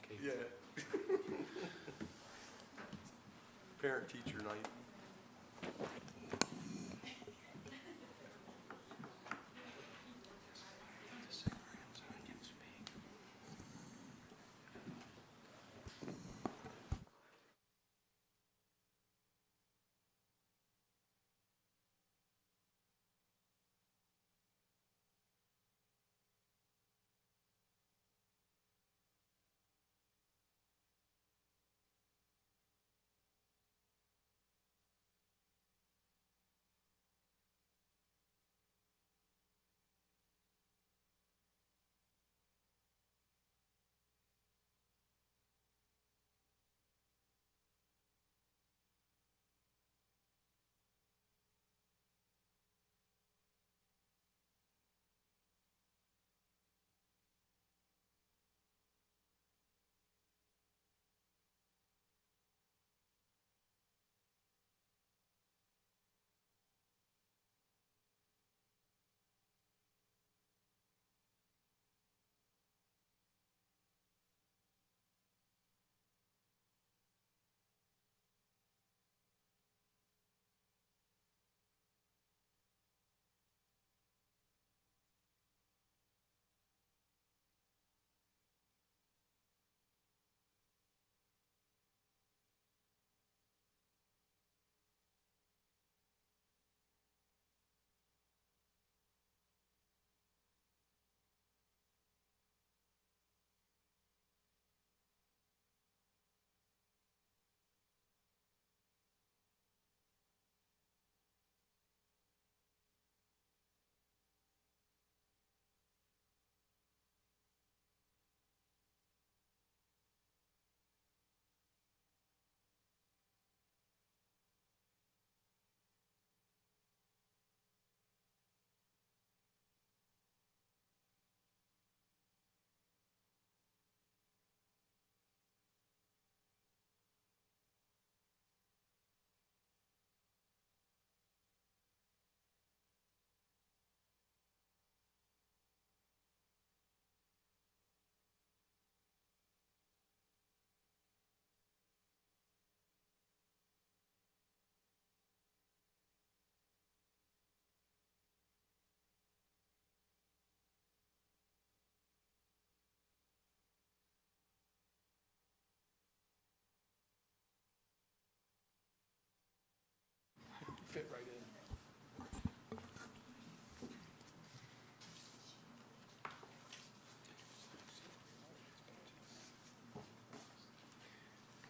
Kate. Yeah. Parent-teacher night. Fit right in.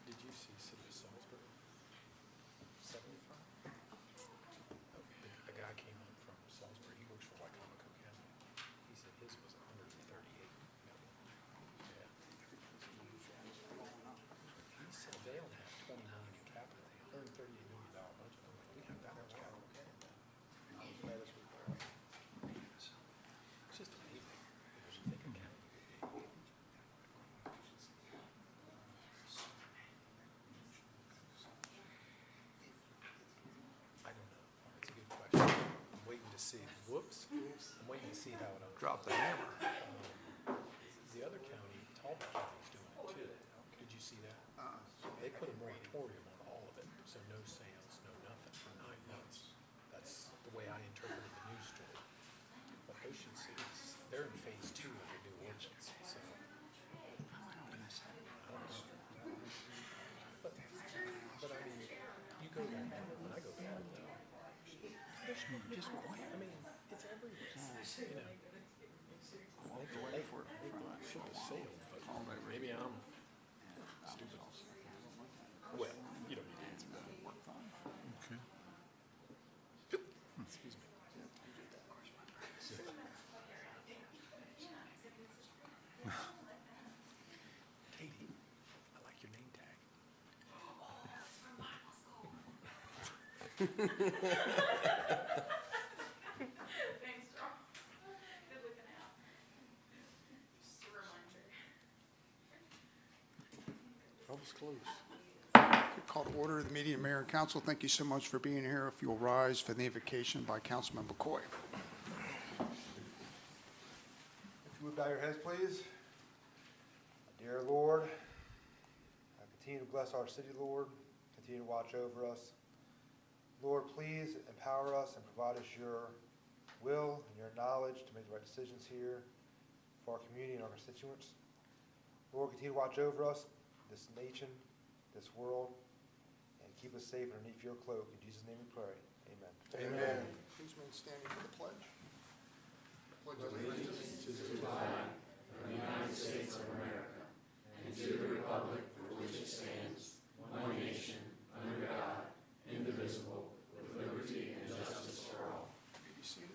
Did you see City of Salisbury? 75? A guy came up from Salisbury. He works for Wycomico County. He said his was 138 million. Yeah. He said they only have 29 in capital. They have $138 million budget. I'm like, we have that much capital. That is required. It's just amazing. There's a thing of capital. I don't know. It's a good question. I'm waiting to see. Whoops. I'm waiting to see how it unfolds. Drop the hammer. The other county, Talbot County's doing it too. Did you see that? They put a moratorium on all of it, so no sales, no nothing for 9 months. That's the way I interpreted the news story. But Ocean City's, they're in phase 2 of the new ordinance, so. But I mean, you go there, when I go there, there's just quiet. I mean, it's everywhere, you know. They should have sailed, but maybe I'm stupid. Well, you don't need to answer that. Okay. Excuse me. Katie, I like your name tag. Thanks, Charles. Good looking out. Just a reminder. Troubles close. Call to order the meeting of Mayor and Council. Thank you so much for being here. If you'll rise for the invocation by Councilman McCoy. If you would bow your heads, please. Dear Lord, Continue to bless our city, Lord. Continue to watch over us. Lord, please empower us and provide us your will and your knowledge to make the right decisions here for our community and our constituents. Lord, continue to watch over us, this nation, this world, and keep us safe underneath your cloak. In Jesus' name we pray. Amen. Amen. Please remain standing for the pledge. Pledge allegiance to the flag of the United States of America and to the republic for which it stands, one nation, under God, indivisible, with liberty and justice for all. Be seated.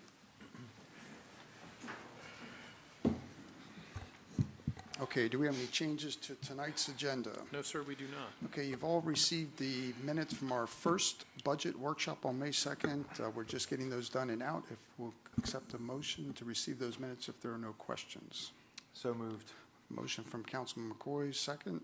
Okay, do we have any changes to tonight's agenda? No, sir, we do not. Okay, you've all received the minutes from our first budget workshop on May 2nd. We're just getting those done and out. If we'll accept a motion to receive those minutes if there are no questions. So moved. Motion from Councilman McCoy, second.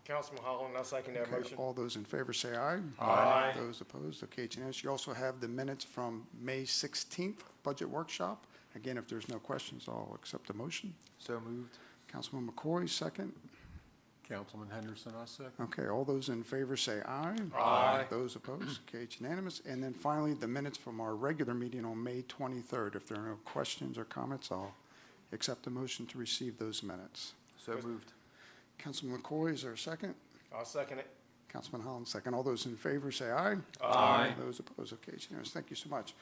Councilman Holland, I'll second that Okay, motion. all those in favor say aye. Aye. Those opposed, okay, it's unanimous. You also have the minutes from May 16th budget workshop. Again, if there's no questions, I'll accept the motion. So moved. Councilman McCoy, second. Councilman Henderson, I second. Okay, all those in favor say aye. Aye. Those opposed, okay, it's unanimous. And then finally, the minutes from our regular meeting on May 23rd. If there are no questions or comments, I'll accept the motion to receive those minutes. So moved. Councilman McCoy, is there a second? I'll second it. Councilman Holland, second. All those in favor say aye. Aye. Those opposed, okay, it's unanimous. Thank you so much.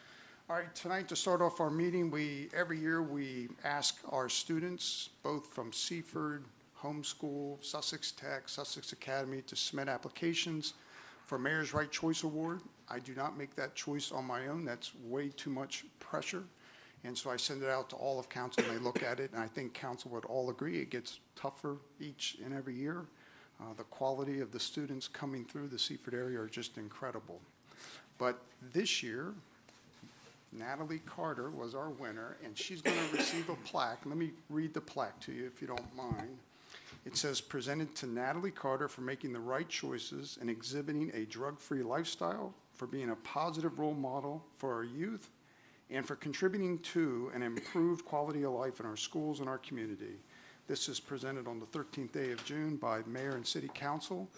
All right, tonight to start off our meeting, every year we ask our students, both from Seaford, Homeschool, Sussex Tech, Sussex Academy, to submit applications for Mayor's Right Choice Award. I do not make that choice on my own. That's way too much pressure. And so I send it out to all of council, and they look at it, and I think council would all agree it gets tougher each and every year. The quality of the students coming through the Seaford area are just incredible. But this year, Natalie Carter was our winner, and she's going to receive a plaque. Let me read the plaque to you, if you don't mind. It says, presented to Natalie Carter for making the right choices and exhibiting a drug-free lifestyle, for being a positive role model for our youth, and for contributing to an improved quality of life in our schools and our community. This is presented on the 13th day of June by Mayor and City Council.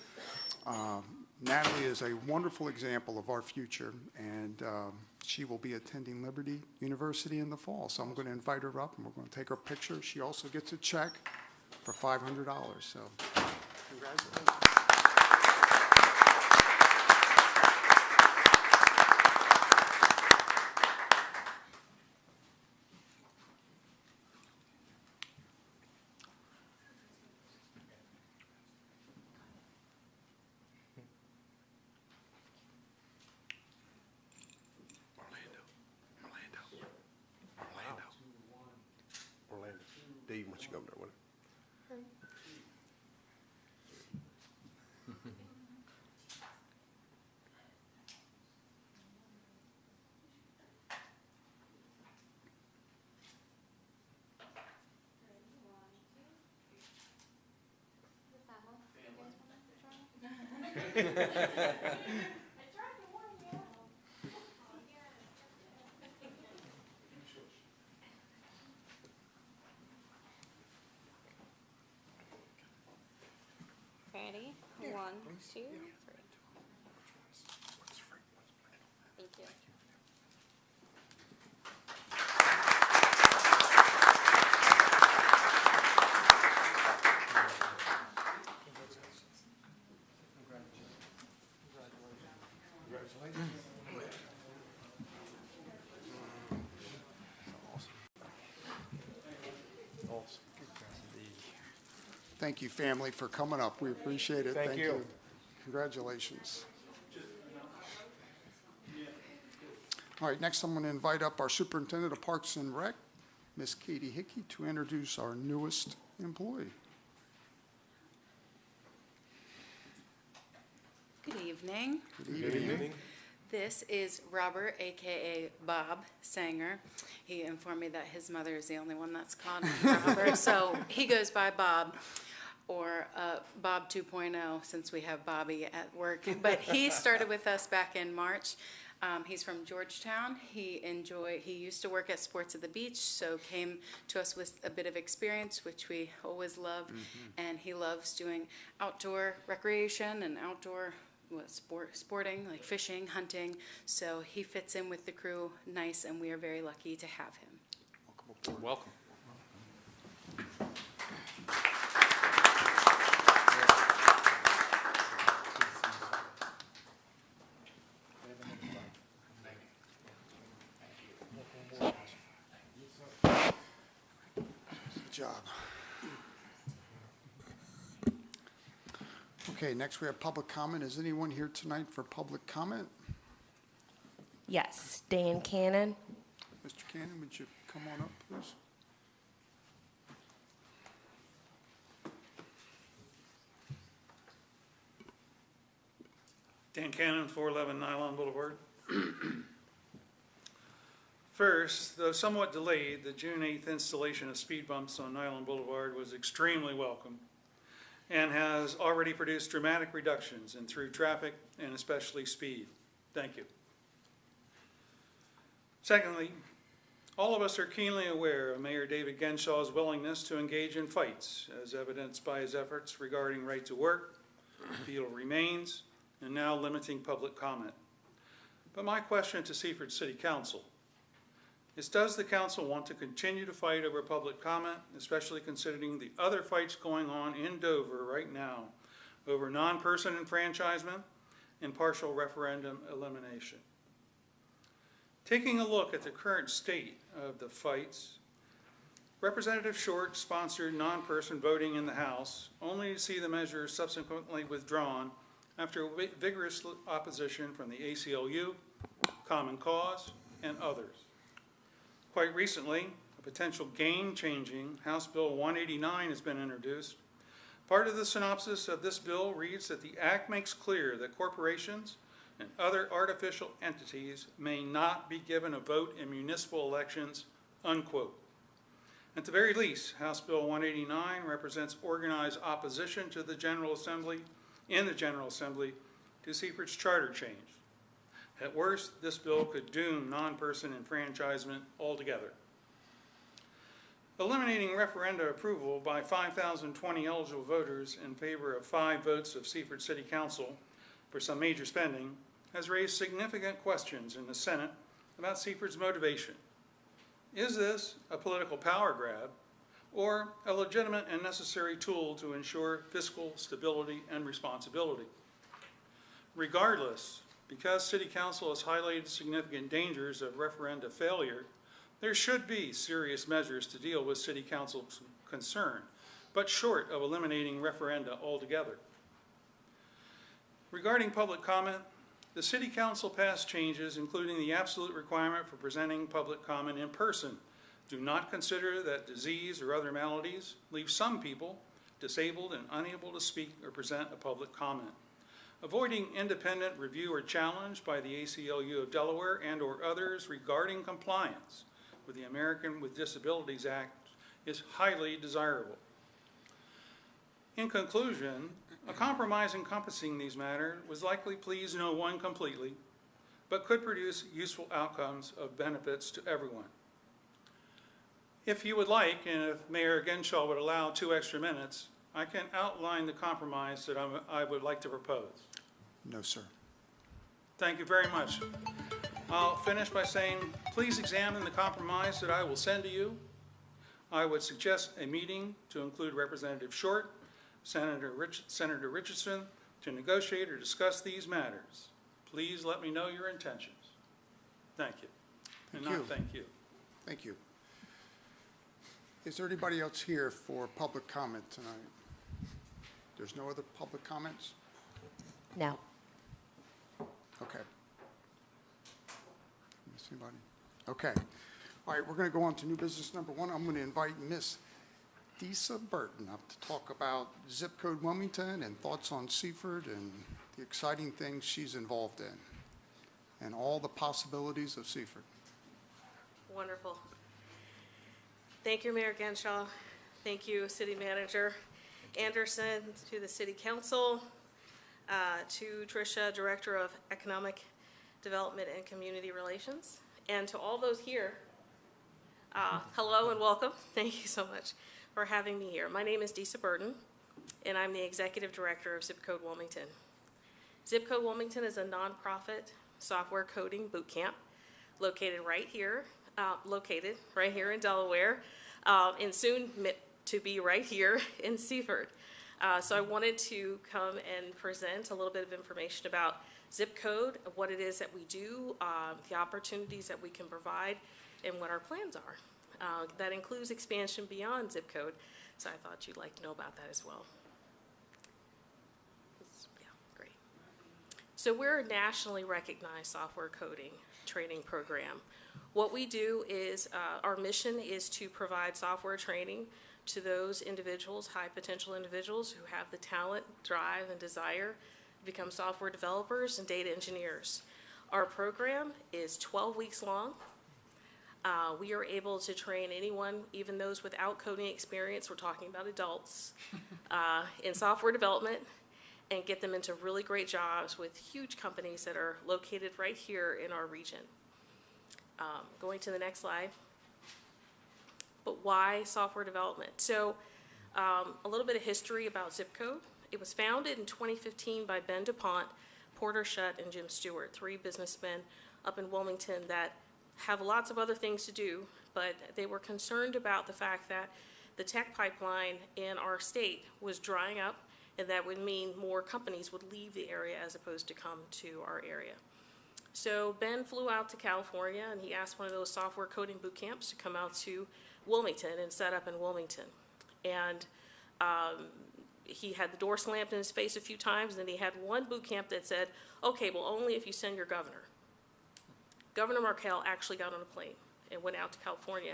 Natalie is a wonderful example of our future, and she will be attending Liberty University in the fall. So I'm going to invite her up, and we're going to take her picture. She also gets a check for $500. So congratulations. Orlando. Dave wants you to go over there with him. Ready? 1, 2, 3. Thank you. Thank you, family, for coming up. We appreciate it. Thank you. Congratulations. All right, next I'm going to invite up our Superintendent of Parks and Rec, Miss Katie Hickey, to introduce our newest employee. Good evening. Good evening. This is Robert, AKA Bob Sanger. He informed me that his mother is the only one that's called him Robert, so he goes by Bob, or Bob 2.0, since we have Bobby at work. But he started with us back in March. He's from Georgetown. He used to work at Sports at the Beach, so came to us with a bit of experience, which we always love. And he loves doing outdoor recreation and outdoor sporting, like fishing, hunting. So he fits in with the crew nice, and we are very lucky to have him. Welcome. Good job. Okay, next we have public comment. Is anyone here tonight for public comment? Yes, Dan Cannon. Mr. Cannon, would you come on up, please? Dan Cannon, 411 Nylon Boulevard. First, though somewhat delayed, the June 8th installation of speed bumps on Nylon Boulevard was extremely welcome and has already produced dramatic reductions in through traffic and especially speed. Thank you. Secondly, all of us are keenly aware of Mayor David Genshaw's willingness to engage in fights, as evidenced by his efforts regarding right to work, fetal remains, and now limiting public comment. But my question to Seaford City Council is, does the council want to continue to fight over public comment, especially considering the other fights going on in Dover right now over non-person enfranchisement and partial referendum elimination? Taking a look at the current state of the fights, Representative Short sponsored non-person voting in the House, only to see the measure subsequently withdrawn after vigorous opposition from the ACLU, Common Cause, and others. Quite recently, a potential game-changing House Bill 189 has been introduced. Part of the synopsis of this bill reads that the act makes clear that corporations and other artificial entities may not be given a vote in municipal elections, unquote. At the very least, House Bill 189 represents organized opposition to the General Assembly, to Seaford's charter change. At worst, this bill could doom non-person enfranchisement altogether. Eliminating referenda approval by 5,020 eligible voters in favor of 5 votes of Seaford City Council for some major spending has raised significant questions in the Senate about Seaford's motivation. Is this a political power grab or a legitimate and necessary tool to ensure fiscal stability and responsibility? Regardless, because City Council has highlighted significant dangers of referenda failure, there should be serious measures to deal with City Council's concern, but short of eliminating referenda altogether. Regarding public comment, the City Council passed changes including the absolute requirement for presenting public comment in person. Do not consider that disease or other maladies leave some people disabled and unable to speak or present a public comment. Avoiding independent review or challenge by the ACLU of Delaware and or others regarding compliance with the American with Disabilities Act is highly desirable. In conclusion, a compromise encompassing these matters was likely please no one completely, but could produce useful outcomes of benefits to everyone. If you would like, and if Mayor Genshaw would allow 2 extra minutes, I can outline the compromise that I would like to propose. No, sir. Thank you very much. I'll finish by saying, please examine the compromise that I will send to you. I would suggest a meeting to include Representative Short, Senator Richardson, to negotiate or discuss these matters. Please let me know your intentions. Thank you. Thank And you. not thank you. Thank you. Is there anybody else here for public comment tonight? There's no other public comments? No. Okay. Miss anybody? Okay. All right, we're going to go on to new business number 1. I'm going to invite Miss Disa Burton up to talk about zip code Wilmington and thoughts on Seaford and the exciting things she's involved in and all the possibilities of Seaford. Wonderful. Thank you, Mayor Genshaw. Thank you, City Manager Anderson, to the City Council, to Tricia, Director of Economic Development and Community Relations. And to all those here, hello and welcome. Thank you so much for having me here. My name is Disa Burton, and I'm the Executive Director of Zip Code Wilmington. Zip Code Wilmington is a nonprofit software coding boot camp located right here in Delaware, and soon to be right here in Seaford. So I wanted to come and present a little bit of information about Zip Code, what it is that we do, the opportunities that we can provide, and what our plans are. That includes expansion beyond Zip Code, so I thought you'd like to know about that as well. Yeah, great. So we're a nationally recognized software coding training program. What we do is, our mission is to provide software training to those individuals, high potential individuals who have the talent, drive, and desire to become software developers and data engineers. Our program is 12 weeks long. We are able to train anyone, even those without coding experience, we're talking about adults, in software development, and get them into really great jobs with huge companies that are located right here in our region. Going to the next slide. But why software development? So a little bit of history about Zip Code. It was founded in 2015 by Ben DuPont, Porter Shutt, and Jim Stewart, 3 businessmen up in Wilmington that have lots of other things to do, but they were concerned about the fact that the tech pipeline in our state was drying up, and that would mean more companies would leave the area as opposed to come to our area. So Ben flew out to California, and he asked one of those software coding boot camps to come out to Wilmington and set up in Wilmington. And he had the door slammed in his face a few times, and then he had one boot camp that said, okay, well, only if you send your governor. Governor Markell actually got on a plane and went out to California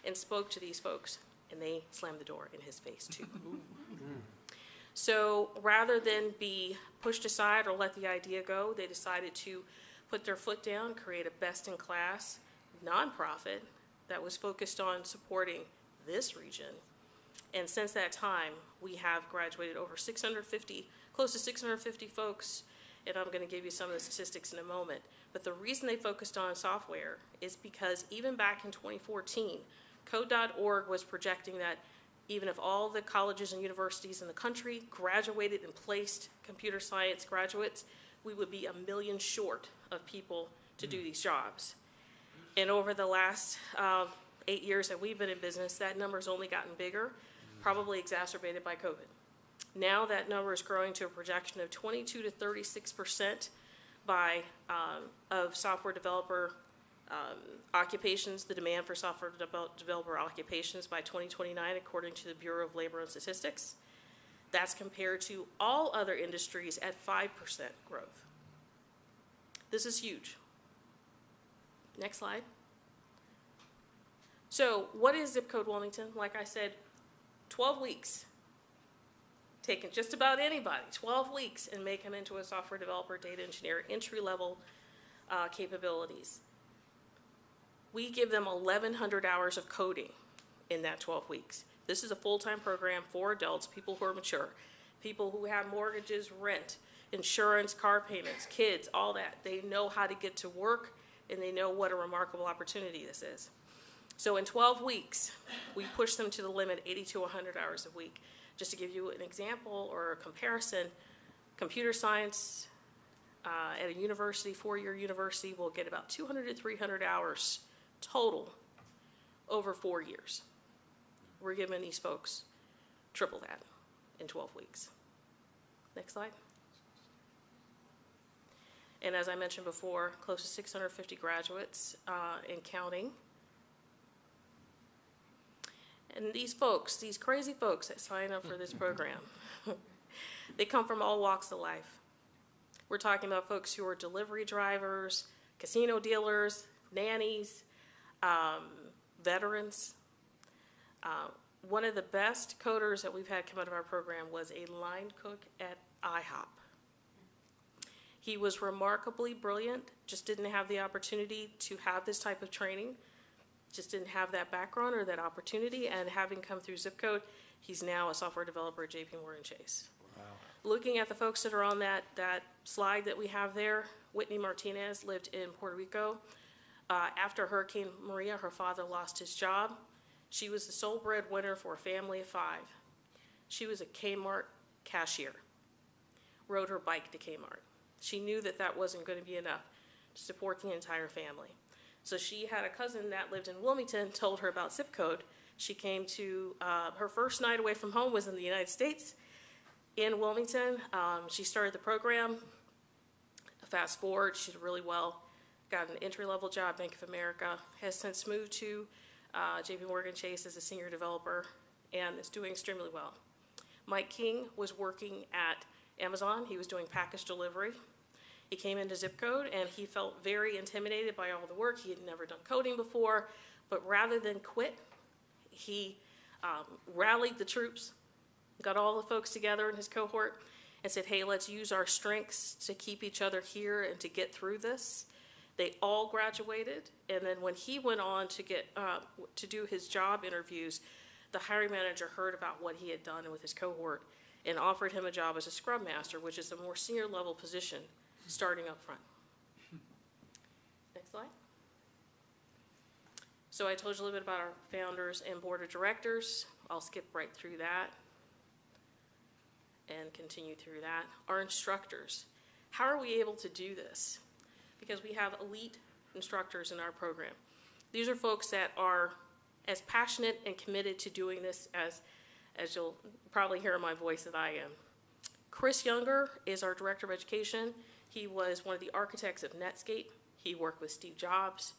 and spoke to these folks, and they slammed the door in his face too. So rather than be pushed aside or let the idea go, they decided to put their foot down, create a best-in-class nonprofit that was focused on supporting this region. And since that time, we have graduated over 650, close to 650 folks, and I'm going to give you some of the statistics in a moment. But the reason they focused on software is because even back in 2014, Code.org was projecting that even if all the colleges and universities in the country graduated and placed computer science graduates, we would be 1 million short of people to do these jobs. And over the last 8 years that we've been in business, that number's only gotten bigger, probably exacerbated by COVID. Now that number is growing to a projection of 22 to 36% of software developer occupations, the demand for software developer occupations by 2029, according to the Bureau of Labor and Statistics. That's compared to all other industries at 5% growth. This is huge. Next slide. So what is Zip Code Wilmington? Like I said, 12 weeks. Taking just about anybody, 12 weeks, and make them into a software developer, data engineer, entry-level capabilities. We give them 1,100 hours of coding in that 12 weeks. This is a full-time program for adults, people who are mature, people who have mortgages, rent, insurance, car payments, kids, all that. They know how to get to work, and they know what a remarkable opportunity this is. So in 12 weeks, we push them to the limit, 80 to 100 hours a week. Just to give you an example or a comparison, computer science at a university, 4-year university, will get about 200 to 300 hours total over 4 years. We're giving these folks triple that in 12 weeks. Next slide. And as I mentioned before, close to 650 graduates and counting. And these folks, these crazy folks that sign up for this program, they come from all walks of life. We're talking about folks who are delivery drivers, casino dealers, nannies, veterans. One of the best coders that we've had come out of our program was a line cook at IHOP. He was remarkably brilliant, just didn't have the opportunity to have this type of training, just didn't have that background or that opportunity, and having come through Zip Code, he's now a software developer at JPMorgan Chase. Wow. Looking at the folks that are on that slide that we have there, Whitney Martinez lived in Puerto Rico. After Hurricane Maria, her father lost his job. She was the sole breadwinner for a family of 5. She was a Kmart cashier, rode her bike to Kmart. She knew that that wasn't going to be enough to support the entire family. So she had a cousin that lived in Wilmington, told her about zip code. She came to, her first night away from home was in the United States, in Wilmington. She started the program. Fast forward, she did really well, got an entry-level job, Bank of America, has since moved to JP Morgan Chase as a senior developer, and is doing extremely well. Mike King was working at Amazon. He was doing package delivery. He came into zip code and he felt very intimidated by all the work. He had never done coding before, but rather than quit, he rallied the troops, got all the folks together in his cohort and said, hey, let's use our strengths to keep each other here and to get through this. They all graduated, and then when he went on to get to do his job interviews, the hiring manager heard about what he had done with his cohort and offered him a job as a scrum master, which is a more senior level position, starting up front. Next slide. So I told you a little bit about our founders and board of directors. I'll skip right through that and continue through that. Our instructors. How are we able to do this? Because we have elite instructors in our program. These are folks that are as passionate and committed to doing this as you'll probably hear in my voice that I am. Chris Younger is our director of education. He was one of the architects of Netscape. He worked with Steve Jobs.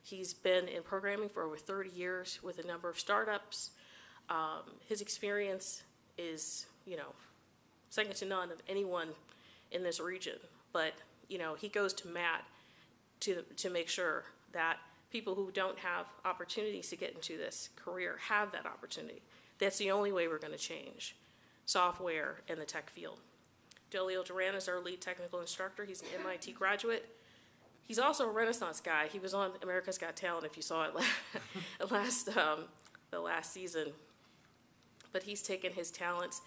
He's been in programming for over 30 years with a number of startups. His experience is, second to none of anyone in this region. But, he goes to Matt to make sure that people who don't have opportunities to get into this career have that opportunity. That's the only way we're going to change software in the tech field. Delio Duran is our lead technical instructor. He's an MIT graduate. He's also a Renaissance guy. He was on America's Got Talent, if you saw it the last season. But he's taken his talents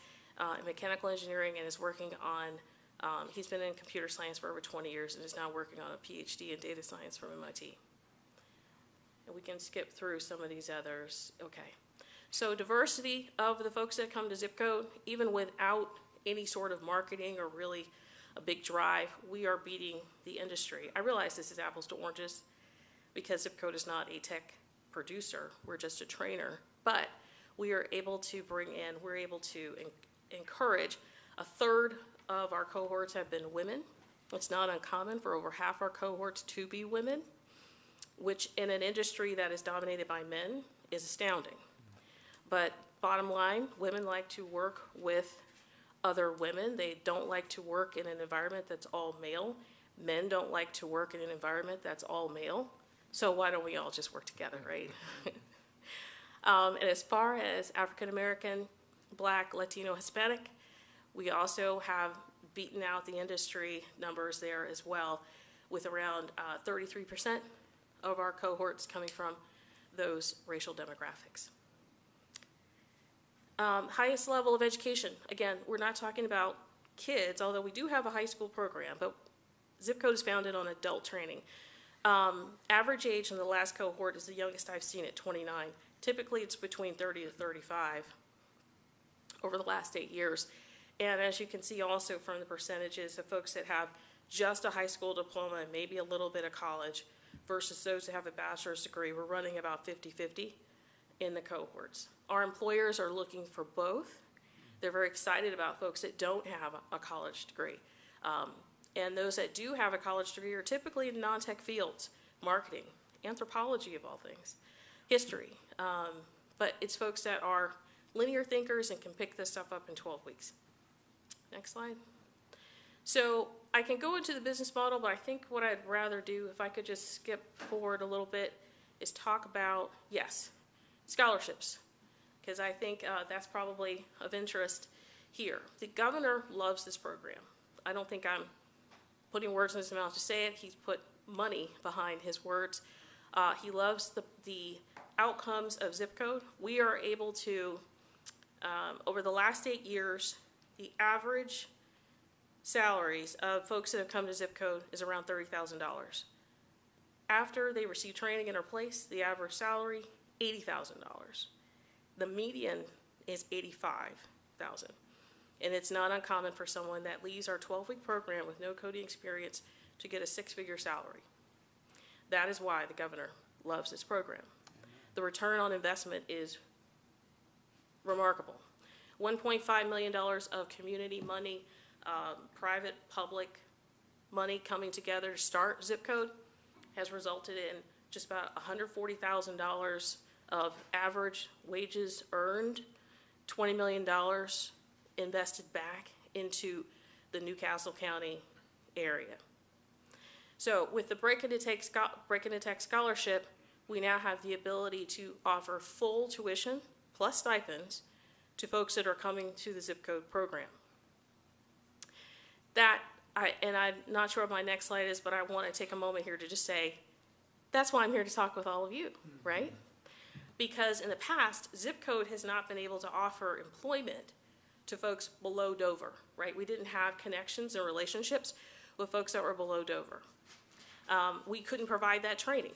in mechanical engineering and is working on, he's been in computer science for over 20 years and is now working on a PhD in data science from MIT. And we can skip through some of these others. Okay. So diversity of the folks that come to zip code, even without any sort of marketing or really a big drive, we are beating the industry. I realize this is apples to oranges because zip code is not a tech producer. We're just a trainer. But we are able to we're able to encourage. A third of our cohorts have been women. It's not uncommon for over half our cohorts to be women, which in an industry that is dominated by men is astounding. But bottom line, women like to work with other women. They don't like to work in an environment that's all male. Men don't like to work in an environment that's all male. So why don't we all just work together, right? And as far as African American, Black, Latino, Hispanic, we also have beaten out the industry numbers there as well, with around 33% of our cohorts coming from those racial demographics. Highest level of education. Again, we're not talking about kids, although we do have a high school program, but zip code is founded on adult training. Average age in the last cohort is the youngest I've seen at 29. Typically, it's between 30 to 35 over the last 8 years. And as you can see also from the percentages of folks that have just a high school diploma and maybe a little bit of college versus those that have a bachelor's degree, we're running about 50-50 in the cohorts. Our employers are looking for both. They're very excited about folks that don't have a college degree. And those that do have a college degree are typically in non-tech fields, marketing, anthropology of all things, history. But it's folks that are linear thinkers and can pick this stuff up in 12 weeks. Next slide. So I can go into the business model, but I think what I'd rather do, if I could just skip forward a little bit, is talk about, yes, scholarships, because I think that's probably of interest here. The governor loves this program. I don't think I'm putting words in his mouth to say it. He's put money behind his words. He loves the outcomes of zip code. We are able to, over the last 8 years, the average salaries of folks that have come to zip code is around $30,000. After they receive training and are placed, the average salary, $80,000. The median is $85,000. And it's not uncommon for someone that leaves our 12-week program with no coding experience to get a six-figure salary. That is why the governor loves this program. The return on investment is remarkable. $1.5 million of community money, private, public money coming together to start zip code has resulted in just about $140,000 of average wages earned, $20 million invested back into the Newcastle County area. So with the Break Into Tech Scholarship, we now have the ability to offer full tuition plus stipends to folks that are coming to the zip code program. And I'm not sure what my next slide is, but I want to take a moment here to just say, that's why I'm here to talk with all of you, right? Because in the past, zip code has not been able to offer employment to folks below Dover, right? We didn't have connections and relationships with folks that were below Dover. We couldn't provide that training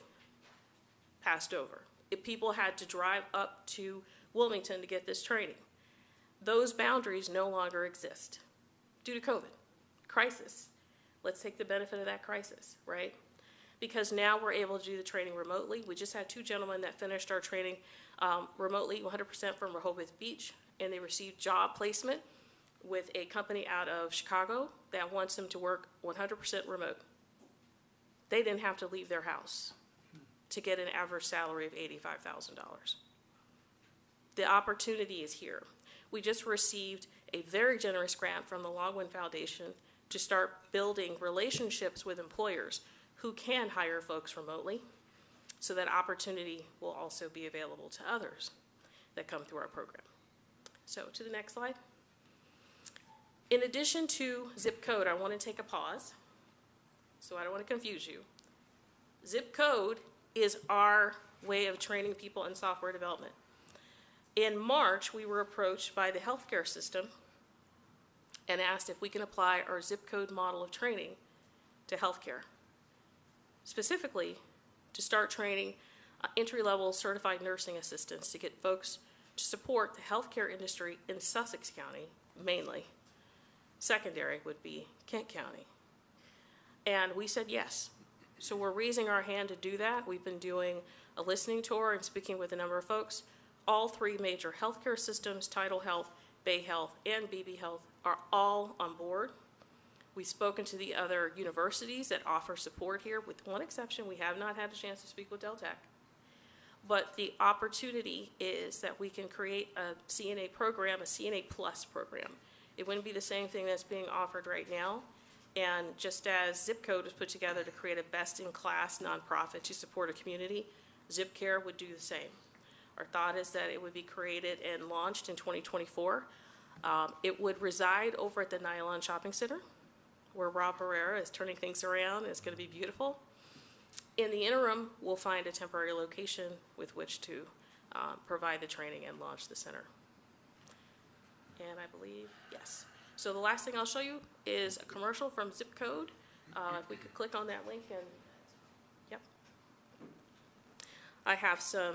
past Dover. If people had to drive up to Wilmington to get this training. Those boundaries no longer exist due to COVID. Crisis. Let's take the benefit of that crisis, right? Because now we're able to do the training remotely. We just had two gentlemen that finished our training remotely, 100% from Rehoboth Beach, and they received job placement with a company out of Chicago that wants them to work 100% remote. They didn't have to leave their house to get an average salary of $85,000. The opportunity is here. We just received a very generous grant from the Longwood Foundation to start building relationships with employers who can hire folks remotely, so that opportunity will also be available to others that come through our program. So to the next slide. In addition to zip code, I want to take a pause, so I don't want to confuse you. Zip code is our way of training people in software development. In March, we were approached by the healthcare system and asked if we can apply our zip code model of training to healthcare. Specifically, to start training entry-level certified nursing assistants to get folks to support the healthcare industry in Sussex County, mainly. Secondary would be Kent County. And we said yes. So we're raising our hand to do that. We've been doing a listening tour and speaking with a number of folks. All three major healthcare systems, Tidal Health, Bay Health, and BB Health, are all on board. We've spoken to the other universities that offer support here. With one exception, we have not had a chance to speak with Del Tech. But the opportunity is that we can create a CNA program, a CNA Plus program. It wouldn't be the same thing that's being offered right now. And just as Zip Code was put together to create a best-in-class nonprofit to support a community, Zip Care would do the same. Our thought is that it would be created and launched in 2024. It would reside over at the Nylon Shopping Center, where Rob Herrera is turning things around. It's going to be beautiful. In the interim, we'll find a temporary location with which to provide the training and launch the center. And I believe, yes. So the last thing I'll show you is a commercial from Zip Code. If we could click on that link and, yep. I have some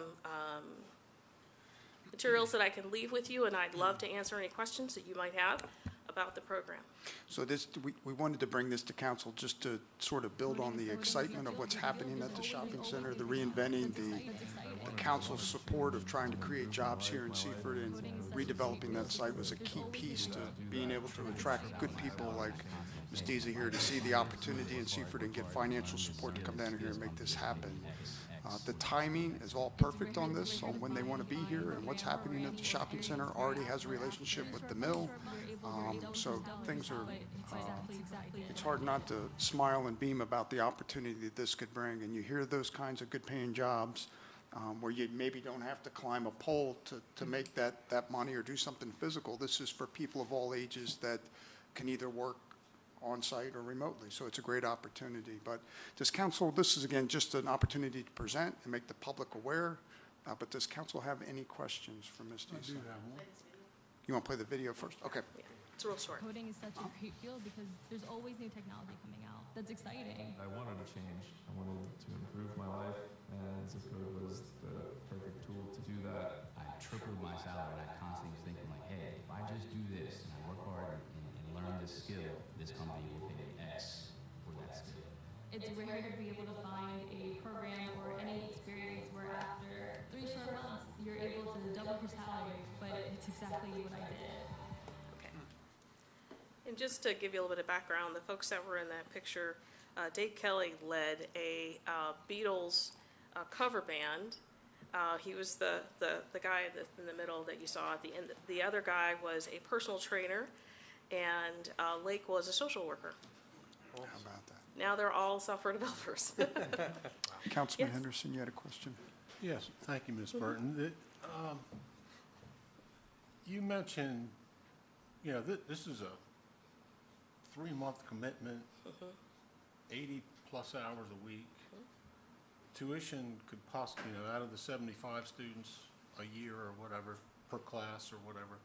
materials that I can leave with you, and I'd love to answer any questions that you might have about the program. So this, we wanted to bring this to council just to sort of build on the excitement of what's happening at the shopping center, the reinventing, the council's support of trying to create jobs here in Seaford, and redeveloping that site was a key piece to being able to attract good people like Ms. Deasy here to see the opportunity in Seaford and get financial support to come down here and make this happen. The timing is all perfect on this, on when they want to be here and what's happening at the shopping center. Already has a relationship with the mill. So things are, it's hard not to smile and beam about the opportunity that this could bring. And you hear those kinds of good paying jobs where you maybe don't have to climb a pole to make that money or do something physical. This is for people of all ages that can either work on-site or remotely, so it's a great opportunity. But does council, this is again just an opportunity to present and make the public aware, but does council have any questions for Ms. Deasy? You want to play the video first? Okay. It's real short. Coding is such a great field because there's always new technology coming out. That's exciting. I wanted to change. I wanted to improve my life, and zip code was the perfect tool to do that. I tripled my salary. I constantly was thinking like, hey, if I just do this and I work hard and learn this skill, this company will pay me X for that skill. It's rare to be able to find a program or any experience where after 3 short months, you're able to double your salary, but it's exactly what I did. Okay. And just to give you a little bit of background, the folks that were in that picture, Dave Kelly led a Beatles cover band. He was the guy in the middle that you saw at the end. The other guy was a personal trainer, and Lake was a social worker. How about that? Now they're all software developers. Councilman Yes. Henderson, you had a question? Yes, thank you, Ms. Burton. You mentioned, this is a 3-month commitment, 80-plus hours a week. Tuition could possibly, out of the 75 students a year or whatever, per class or whatever,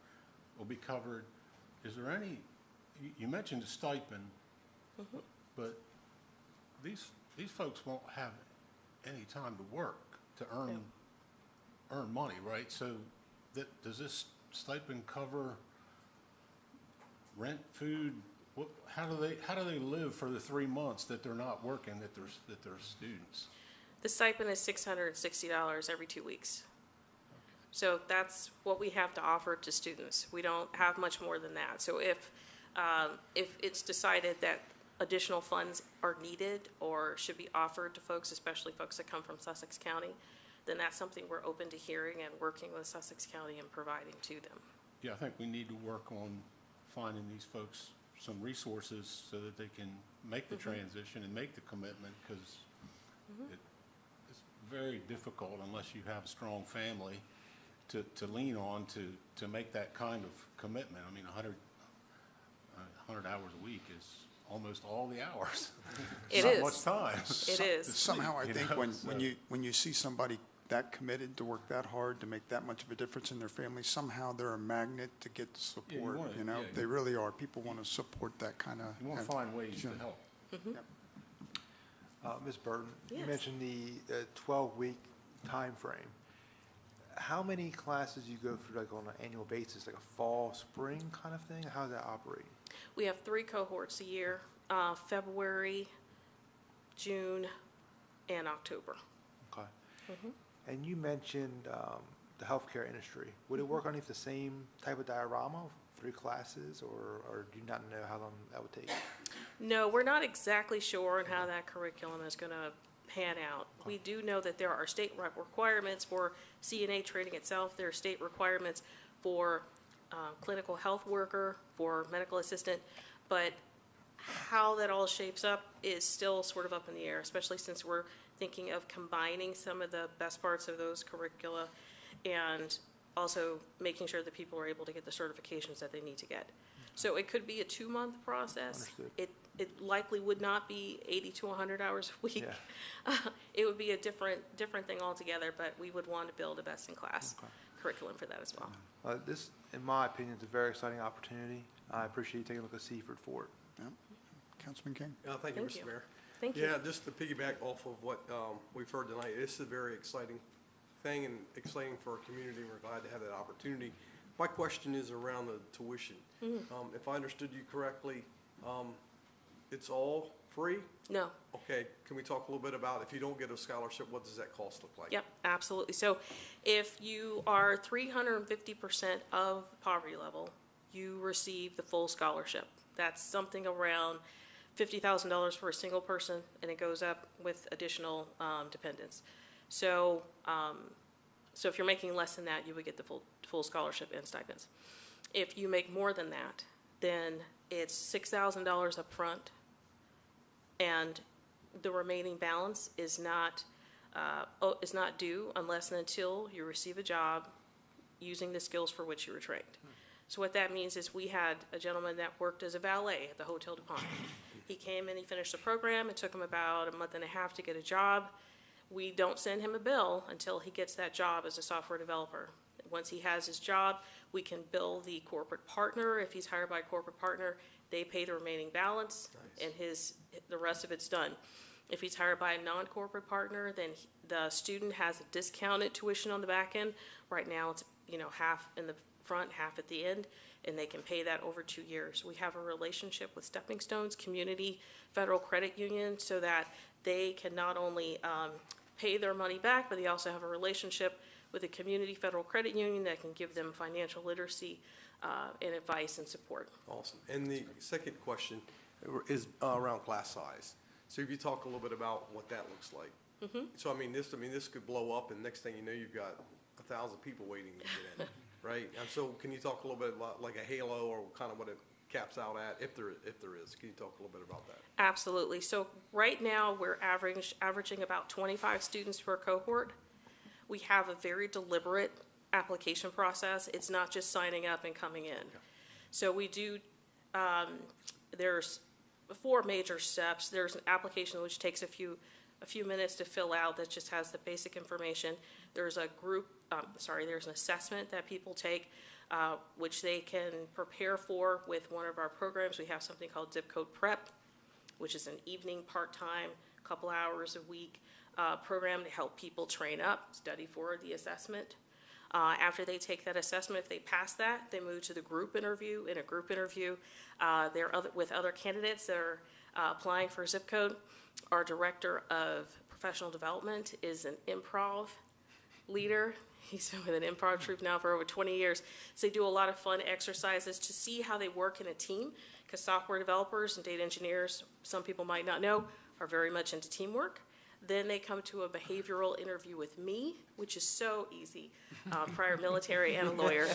will be covered. Is there any, you mentioned a stipend, but these folks won't have any time to work to earn money, right? So does this stipend cover rent, food? How do they live for the 3 months that they're not working, that they're students? The stipend is $660 every 2 weeks. So that's what we have to offer to students. We don't have much more than that. So if it's decided that additional funds are needed or should be offered to folks, especially folks that come from Sussex County, then that's something we're open to hearing and working with Sussex County and providing to them. Yeah, I think we need to work on finding these folks some resources so that they can make the transition and make the commitment, because it's very difficult unless you have a strong family to lean on to make that kind of commitment. I mean, 100 hours a week is almost all the hours. It Not is. much time. It is. Somehow I think so. when you see somebody that committed to work that hard to make that much of a difference in their family, somehow they're a magnet to get support, want it, yeah. They really are. People want to support that kind of. You want to find ways to help. Ms. Burton, you Yes. mentioned the 12-week time frame. How many classes you go through, like on an annual basis, like a fall, spring kind of thing? How does that operate? We have 3 cohorts a year, February, June, and October. Okay. And you mentioned the healthcare industry. Would it work underneath the same type of diorama, 3 classes, or do you not know how long that would take? No, we're not exactly sure on how that curriculum is going to pan out. We do know that there are state requirements for CNA training itself. There are state requirements for clinical health worker, for medical assistant, but how that all shapes up is still sort of up in the air, especially since we're thinking of combining some of the best parts of those curricula and also making sure that people are able to get the certifications that they need to get. So it could be a 2-month process. Understood. It likely would not be 80 to 100 hours a week. Yeah. It would be a different thing altogether, but we would want to build a best-in-class curriculum for that as well. This, in my opinion, is a very exciting opportunity. I appreciate you taking a look at Seaford for it. Yep. Councilman King? Thank you, Thank Mr. you. Mayor. Thank you. Yeah, just to piggyback off of what we've heard tonight, this is a very exciting thing and exciting for our community. We're glad to have that opportunity. My question is around the tuition. If I understood you correctly, it's all free? No. Okay, can we talk a little bit about if you don't get a scholarship, what does that cost look like? Yep, absolutely. So if you are 350% of poverty level, you receive the full scholarship. That's something around $50,000 for a single person, and it goes up with additional dependents. So, so if you're making less than that, you would get the full scholarship and stipends. If you make more than that, then it's $6,000 up front, and the remaining balance is not due unless and until you receive a job using the skills for which you were trained. So what that means is we had a gentleman that worked as a valet at the Hotel du Pont. He came and he finished the program. It took him about a month and a half to get a job. We don't send him a bill until he gets that job as a software developer. once he has his job, we can bill the corporate partner. If he's hired by a corporate partner, they pay the remaining balance, and the rest of it's done. If he's hired by a non-corporate partner, then the student has a discounted tuition on the back end. Right now, it's, half in the front, half at the end, and they can pay that over 2 years. We have a relationship with Stepping Stones Community Federal Credit Union so that they can not only pay their money back, but they also have a relationship with a community federal credit union that can give them financial literacy and advice and support. Awesome. And the second question is around class size. So if you talk a little bit about what that looks like. Mm-hmm. So this could blow up, and next thing you know, you've got 1,000 people waiting to get in, right? And so can you talk a little bit about like a halo, or kind of what it caps out at, if there is? Can you talk a little bit about that? Absolutely. So right now, we're averaging about 25 students per cohort. We have a very deliberate application process. It's not just signing up and coming in. Okay. So we do, there's 4 major steps. There's an application which takes a few minutes to fill out that just has the basic information. There's a there's an assessment that people take, which they can prepare for with one of our programs. We have something called Zip Code Prep, which is an evening part-time, couple hours a week program to help people train up, study for the assessment. After they take that assessment, if they pass that, they move to the group interview. In a group interview, they're with other candidates that are applying for zip code. Our director of professional development is an improv leader. He's been with an improv troupe now for over 20 years. So they do a lot of fun exercises to see how they work in a team, because software developers and data engineers, some people might not know, are very much into teamwork. Then they come to a behavioral interview with me, which is so easy. Prior military and a lawyer.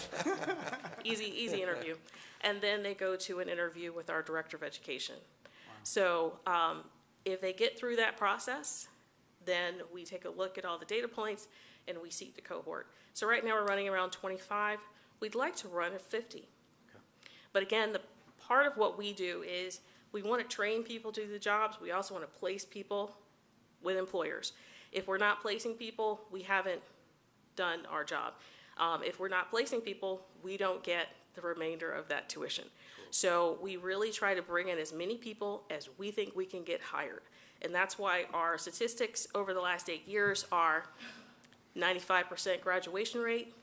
Easy interview. And then they go to an interview with our director of education. Wow. So if they get through that process, then we take a look at all the data points and we seat the cohort. So right now we're running around 25. We'd like to run at 50. Okay. But again, the part of what we do is we want to train people to do the jobs. We also want to place people with employers. If we're not placing people, we haven't done our job. If we're not placing people, we don't get the remainder of that tuition. Cool. So we really try to bring in as many people as we think we can get hired. And that's why our statistics over the last 8 years are 95% graduation rate,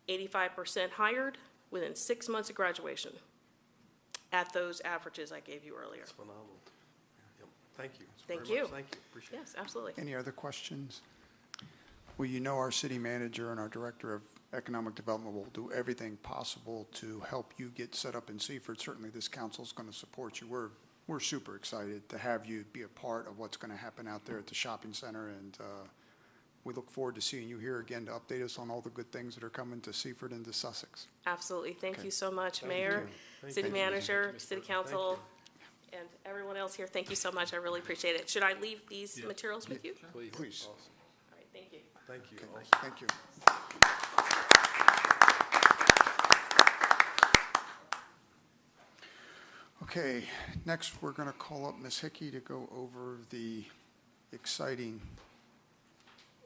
85% hired within 6 months of graduation at those averages I gave you earlier. That's phenomenal. Yep. Thank you. Thank you. Thank you. Appreciate it. Yes, absolutely. Any other questions? Well, our city manager and our director of economic development will do everything possible to help you get set up in Seaford. Certainly this council is going to support you. We're super excited to have you be a part of what's going to happen out there at the shopping center, and we look forward to seeing you here again to update us on all the good things that are coming to Seaford and to Sussex. Absolutely. Thank you so much, Mayor, City Manager, City Council, and everyone else here. Thank you so much. I really appreciate it. Should I leave these materials with you? Please. Awesome. All right, thank you. Thank you. Okay, Awesome. thank you. Okay, next we're going to call up Ms. Hickey to go over the exciting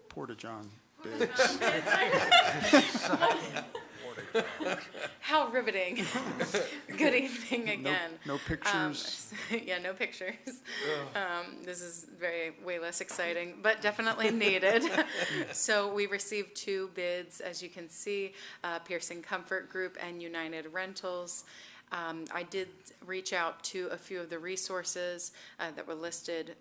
Porta-John bids. How riveting. Good evening again. No pictures? Yeah, no pictures. This is way less exciting, but definitely needed. So we received 2 bids, as you can see, Pearson Comfort Group and United Rentals. I did reach out to a few of the resources that were listed,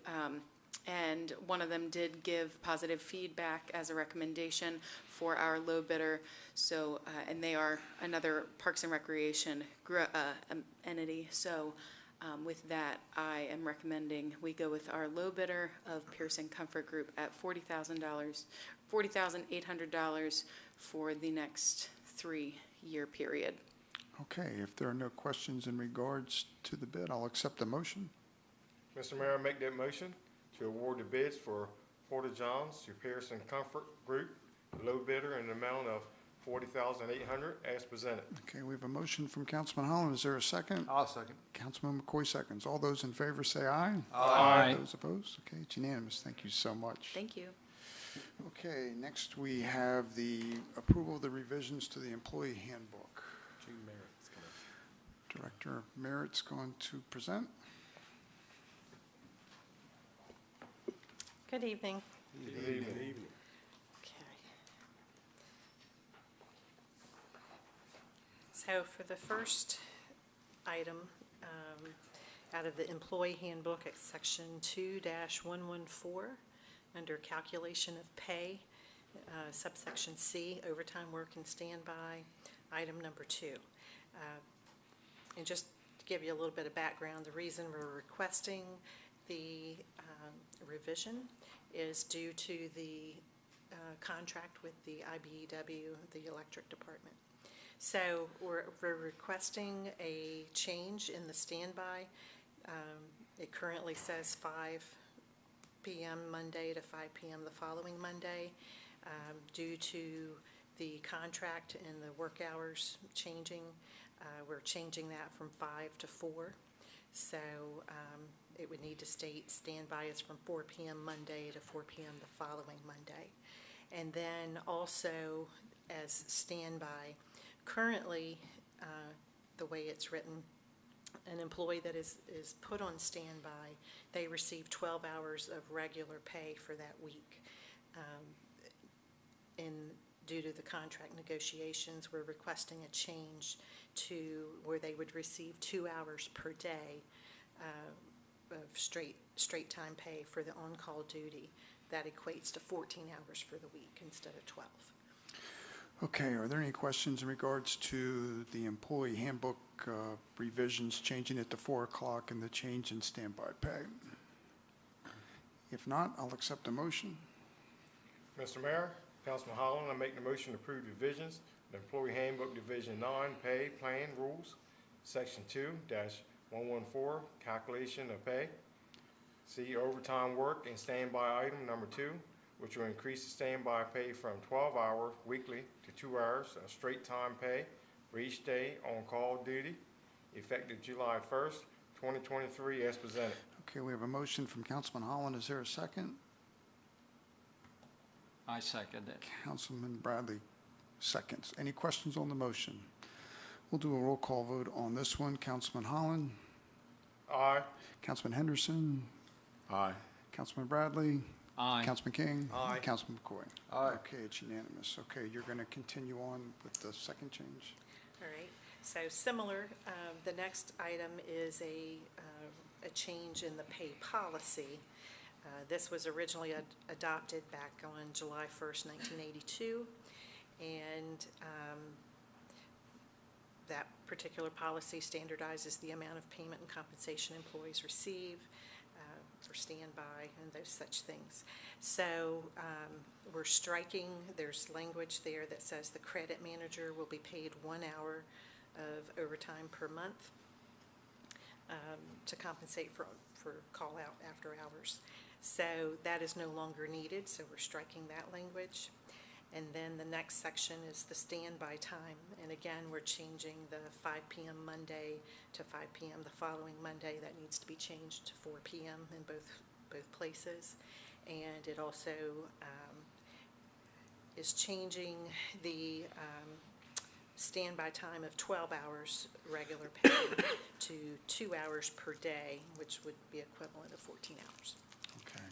and one of them did give positive feedback as a recommendation for our low bidder. So, and they are another Parks and Recreation entity. So, with that, I am recommending we go with our low bidder of Pearson Comfort Group at $40,800 for the next 3-year period. Okay, if there are no questions in regards to the bid, I'll accept the motion. Mr. Mayor, I make that motion to award the bids for Porta-Johns to Pearson Comfort Group, low bidder in the amount of $40,800 as presented. Okay, we have a motion from Councilman Holland. Is there a second? I'll second. Councilman McCoy seconds. All those in favor say aye. Aye. Those opposed? Okay, it's unanimous. Thank you so much. Thank you. Okay, next we have the approval of the revisions to the employee handbook. June Merritt's gonna. Director Merritt's going to present. Good evening. Good evening. Okay. So for the first item, out of the employee handbook at section 2-114, under calculation of pay, subsection C, overtime work and standby, item number 2. And just to give you a little bit of background, the reason we're requesting the revision is due to the contract with the IBEW, the electric department. So we're requesting a change in the standby. It currently says 5 p.m. Monday to 5 p.m. the following Monday. Due to the contract and the work hours changing, we're changing that from 5 to 4. So it would need to state standby is from 4 p.m. Monday to 4 p.m. the following Monday. And then also as standby, currently the way it's written, an employee that is put on standby, they receive 12 hours of regular pay for that week. And due to the contract negotiations, we're requesting a change to where they would receive 2 hours per day of straight time pay for the on-call duty. That equates to 14 hours for the week instead of 12. Okay, are there any questions in regards to the employee handbook revisions, changing it to 4 o'clock and the change in standby pay? If not, I'll accept a motion. Mr. Mayor, Councilman Holland, I make the motion to approve revisions, the Employee Handbook Division 9, Pay Plan Rules, Section 2-114, Calculation of Pay. See overtime work and standby item number 2, which will increase the standby pay from 12 hours weekly to 2 hours of straight time pay for each day on call duty, effective July 1st, 2023, as presented. Okay, we have a motion from Councilman Holland. Is there a second? I second it. Councilman Bradley seconds. Any questions on the motion? We'll do a roll call vote on this one. Councilman Holland? Aye. Councilman Henderson? Aye. Councilman Bradley? Aye. Councilman King? Aye. Councilman McCoy? Aye. Okay, it's unanimous. Okay, you're going to continue on with the second change? All right, so similar, the next item is a change in the pay policy. This was originally adopted back on July 1st, 1982, and that particular policy standardizes the amount of payment and compensation employees receive for standby and those such things. So we're striking, there's language there that says the credit manager will be paid 1 hour of overtime per month to compensate for call out after hours. So that is no longer needed, so we're striking that language. And then the next section is the standby time. And again, we're changing the 5 p.m. Monday to 5 p.m. the following Monday. That needs to be changed to 4 p.m. in both places. And it also is changing the standby time of 12 hours regular pay to 2 hours per day, which would be equivalent of 14 hours. Okay.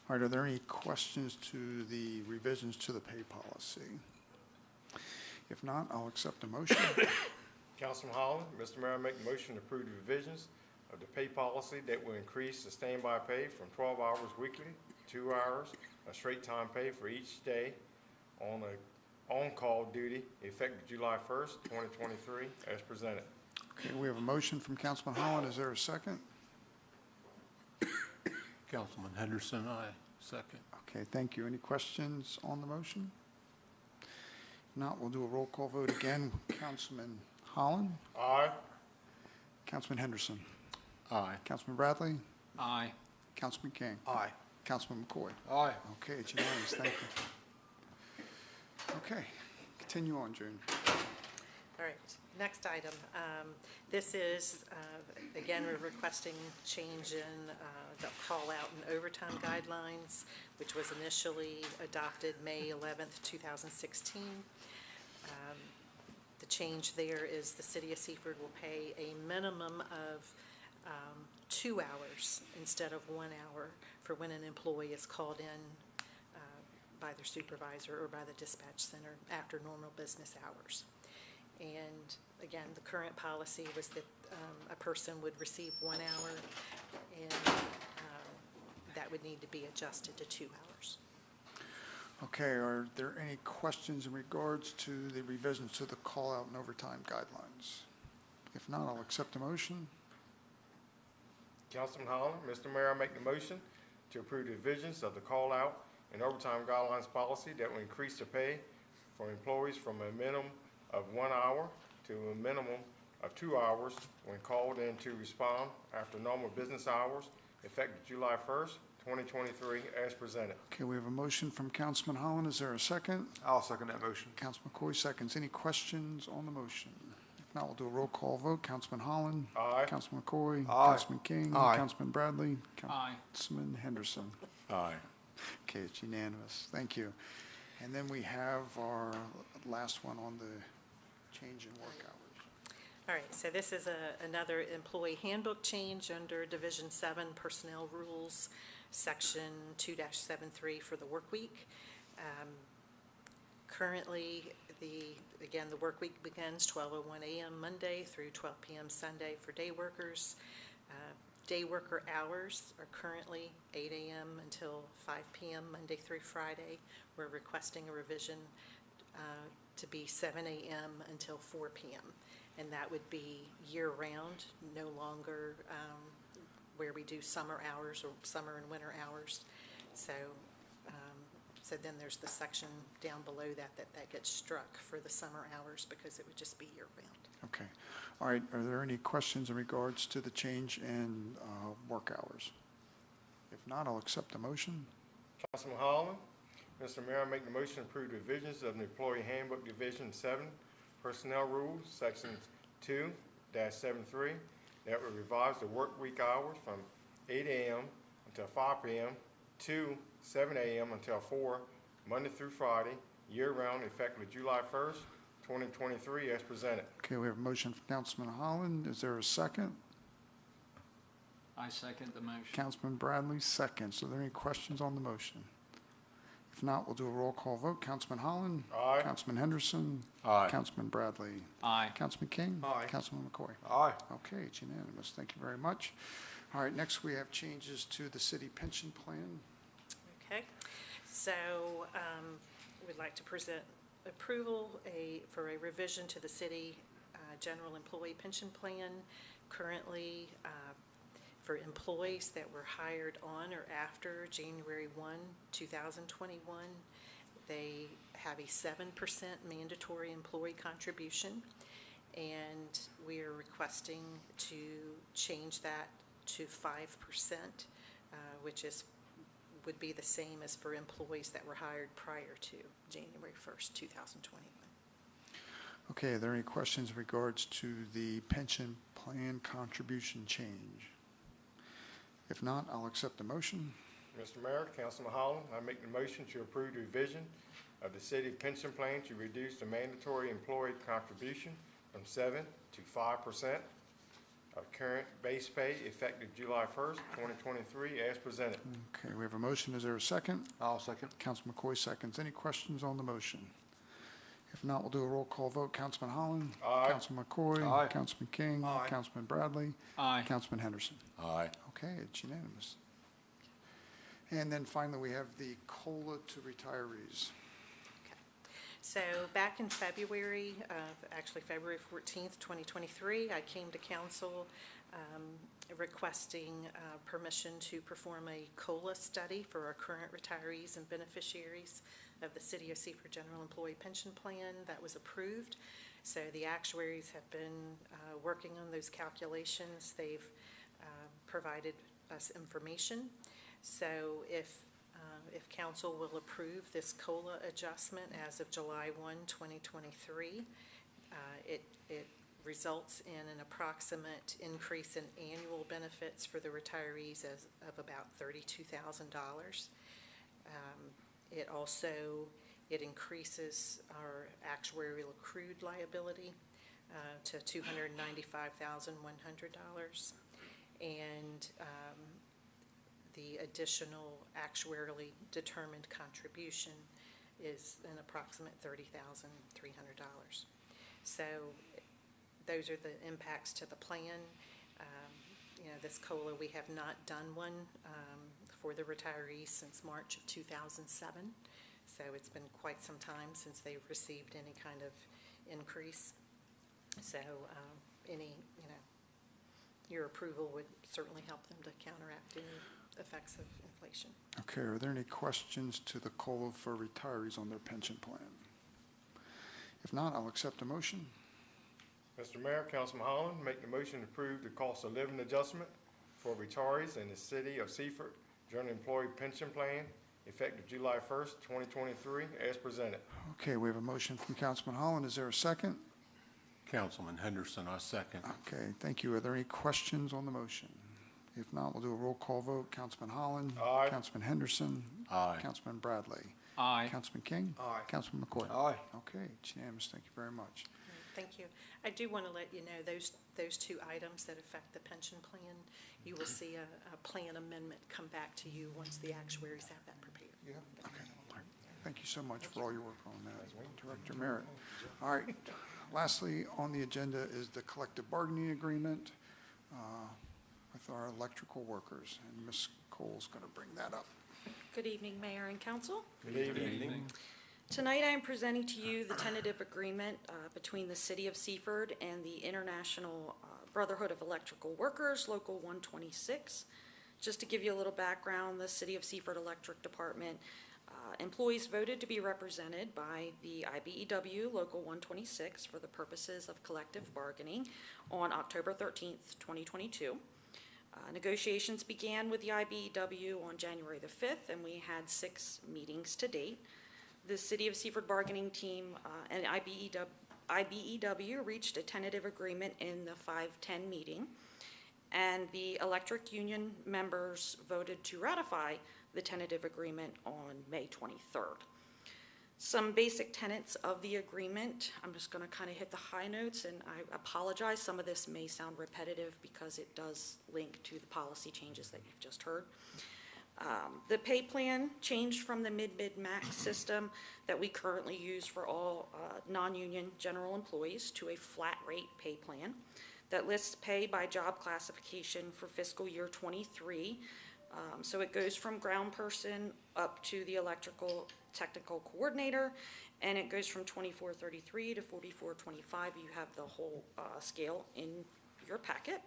All right, are there any questions to the revisions to the pay policy? If not, I'll accept a motion. Councilman Holland, Mr. Mayor, I make the motion to approve the revisions of the pay policy that will increase the standby pay from 12 hours weekly to 2 hours of straight time pay for each day on on-call duty effective July 1st, 2023, as presented. Okay, we have a motion from Councilman Holland. Is there a second? Councilman Henderson, aye. Second. Okay, thank you. Any questions on the motion? If not, we'll do a roll call vote again. Councilman Holland? Aye. Councilman Henderson? Aye. Councilman Bradley? Aye. Councilman King? Aye. Councilman McCoy? Aye. Okay, it's unanimous. Thank you. Okay, continue on, June. All right, Next item, this is, again, we're requesting change in the call-out and overtime guidelines, which was initially adopted May 11th, 2016. The change there is the city of Seaford will pay a minimum of 2 hours instead of 1 hour for when an employee is called in by their supervisor or by the dispatch center after normal business hours. And again, the current policy was that a person would receive 1 hour, and that would need to be adjusted to 2 hours. Okay, are there any questions in regards to the revisions to the call-out and overtime guidelines? If not, I'll accept the motion. Councilman Holland, Mr. Mayor, I make the motion to approve the revisions of the call-out and overtime guidelines policy that will increase the pay for employees from a minimum of 1 hour to a minimum of 2 hours when called in to respond after normal business hours, effective July 1st, 2023, as presented. Okay, we have a motion from Councilman Holland. Is there a second? I'll second that motion. Councilman McCoy seconds. Any questions on the motion? If not, we'll do a roll call vote. Councilman Holland? Aye. Councilman McCoy? Aye. Councilman King? Aye. Councilman Bradley? Aye. Councilman Henderson? Aye. Okay, it's unanimous. Thank you. And then we have our last one on the change in work hours. All right, so this is another employee handbook change under Division 7 Personnel Rules, Section 2-73 for the work week. Currently, the work week begins 12:01 a.m. Monday through 12 p.m. Sunday for day workers. Day worker hours are currently 8 a.m. until 5 p.m. Monday through Friday. We're requesting a revision to be 7 a.m. until 4 p.m. And that would be year-round, no longer where we do summer hours or summer and winter hours. So, so then there's the section down below that gets struck for the summer hours because it would just be year-round. Okay. All right, are there any questions in regards to the change in work hours? If not, I'll accept the motion. Councilman Holland, Mr. Mayor, I make the motion to approve the revisions of the Employee Handbook Division 7 Personnel Rules, Sections 2-73, that will revise the work week hours from 8 a.m. until 5 p.m. to 7 a.m. until 4, Monday through Friday, year-round, effective July 1st, 2023, as presented. Okay, we have a motion from Councilman Holland. Is there a second? I second the motion. Councilman Bradley seconds. Are there any questions on the motion? If not, we'll do a roll call vote. Councilman Holland? Aye. Councilman Henderson? Aye. Councilman Bradley? Aye. Councilman King? Aye. Councilman McCoy? Aye. Okay, it's unanimous. Thank you very much. All right, next we have changes to the city pension plan. Okay, so we'd like to present approval for a revision to the city general employee pension plan. Currently, for employees that were hired on or after January 1, 2021, they have a 7% mandatory employee contribution, and we are requesting to change that to 5%, which would be the same as for employees that were hired prior to January 1st, 2021. Okay, are there any questions in regards to the pension plan contribution change? If not, I'll accept the motion. Mr. Mayor, Councilman Holland, I make the motion to approve the revision of the city pension plan to reduce the mandatory employee contribution from 7 to 5% of current base pay effective July 1st, 2023, as presented. Okay, we have a motion. Is there a second? I'll second. Councilman McCoy seconds. Any questions on the motion? If not, we'll do a roll call vote. Councilman Holland? Aye. Councilman McCoy? Aye. Councilman King? Aye. Councilman Bradley? Aye. Councilman Henderson? Aye. Okay, it's unanimous. And then finally, we have the COLA to retirees. So back in February, actually February 14th, 2023, I came to council requesting permission to perform a COLA study for our current retirees and beneficiaries of the City of Seaford General Employee Pension Plan. That was approved. So the actuaries have been working on those calculations. They've provided us information. So if council will approve this COLA adjustment as of July 1, 2023, it results in an approximate increase in annual benefits for the retirees of about $32,000. It increases our actuarial accrued liability to $295,100. And the additional actuarially determined contribution is an approximate $30,300. So those are the impacts to the plan. This COLA, we have not done one for the retirees since March of 2007. So it's been quite some time since they've received any kind of increase. So your approval would certainly help them to counteract any effects of inflation. Okay, are there any questions to the COLA for retirees on their pension plan? If not, I'll accept a motion. Mr. Mayor, Councilman Holland, make the motion to approve the cost of living adjustment for retirees in the city of Seaford General Employee Pension Plan effective July 1st, 2023, as presented. Okay, we have a motion from Councilman Holland. Is there a second? Councilman Henderson, I second. Okay, thank you. Are there any questions on the motion? If not, we'll do a roll call vote. Councilman Holland? Aye. Councilman Henderson? Aye. Councilman Bradley? Aye. Councilman King? Aye. Councilman McCoy? Aye. Okay, it's unanimous. Thank you very much. Thank you. I do want to let you know those two items that affect the pension plan, you will see a plan amendment come back to you once the actuaries have that prepared. Yeah. Okay. All right. Thank you so much for all your work on that, Director Merritt. All right. Lastly, on the agenda is the collective bargaining agreement with our electrical workers, and Ms. Cole's going to bring that up. Good evening, Mayor and Council. Good evening. Tonight I am presenting to you the tentative agreement between the City of Seaford and the International Brotherhood of Electrical Workers, Local 126. Just to give you a little background, the City of Seaford Electric Department employees voted to be represented by the IBEW Local 126 for the purposes of collective bargaining on October 13th, 2022. Negotiations began with the IBEW on January the 5th, and we had 6 meetings to date. The City of Seaford bargaining team and IBEW reached a tentative agreement in the 5-10 meeting, and the electric union members voted to ratify the tentative agreement on May 23rd. Some basic tenets of the agreement, I'm just going to kind of hit the high notes, and I apologize, some of this may sound repetitive because it does link to the policy changes that you've just heard. The pay plan changed from the mid-max system that we currently use for all non-union general employees to a flat rate pay plan that lists pay by job classification for fiscal year 23. So it goes from ground person up to the electrical technical coordinator, and it goes from 2433 to 4425. You have the whole scale in your packet.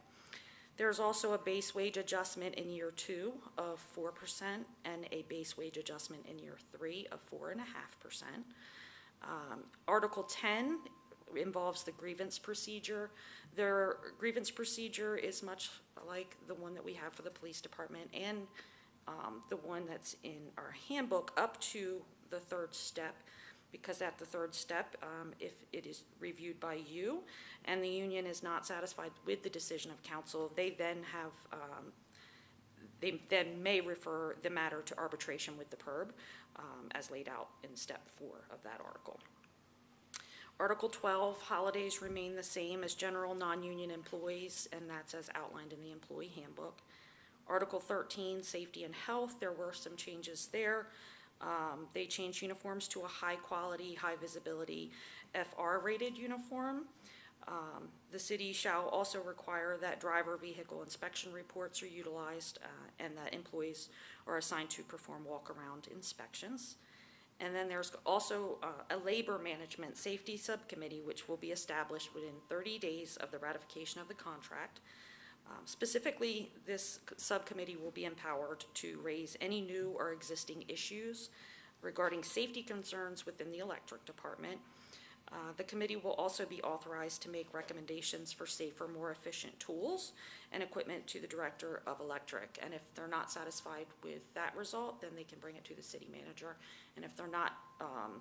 There's also a base wage adjustment in year 2 of 4% and a base wage adjustment in year 3 of 4.5%. Article 10 involves the grievance procedure. Their grievance procedure is much like the one that we have for the police department and the one that's in our handbook up to the 3rd step, because at the 3rd step, if it is reviewed by you and the union is not satisfied with the decision of council, they then have, they then may refer the matter to arbitration with the PERB, as laid out in step 4 of that article. Article 12, holidays remain the same as general non-union employees, and that's as outlined in the employee handbook. Article 13, safety and health, there were some changes there. They changed uniforms to a high quality, high visibility FR rated uniform. The city shall also require that driver vehicle inspection reports are utilized and that employees are assigned to perform walk-around inspections. And then there's also a labor management safety subcommittee which will be established within 30 days of the ratification of the contract. Specifically, this subcommittee will be empowered to raise any new or existing issues regarding safety concerns within the electric department. The committee will also be authorized to make recommendations for safer, more efficient tools and equipment to the director of electric. And if they're not satisfied with that result, then they can bring it to the city manager. And if they're not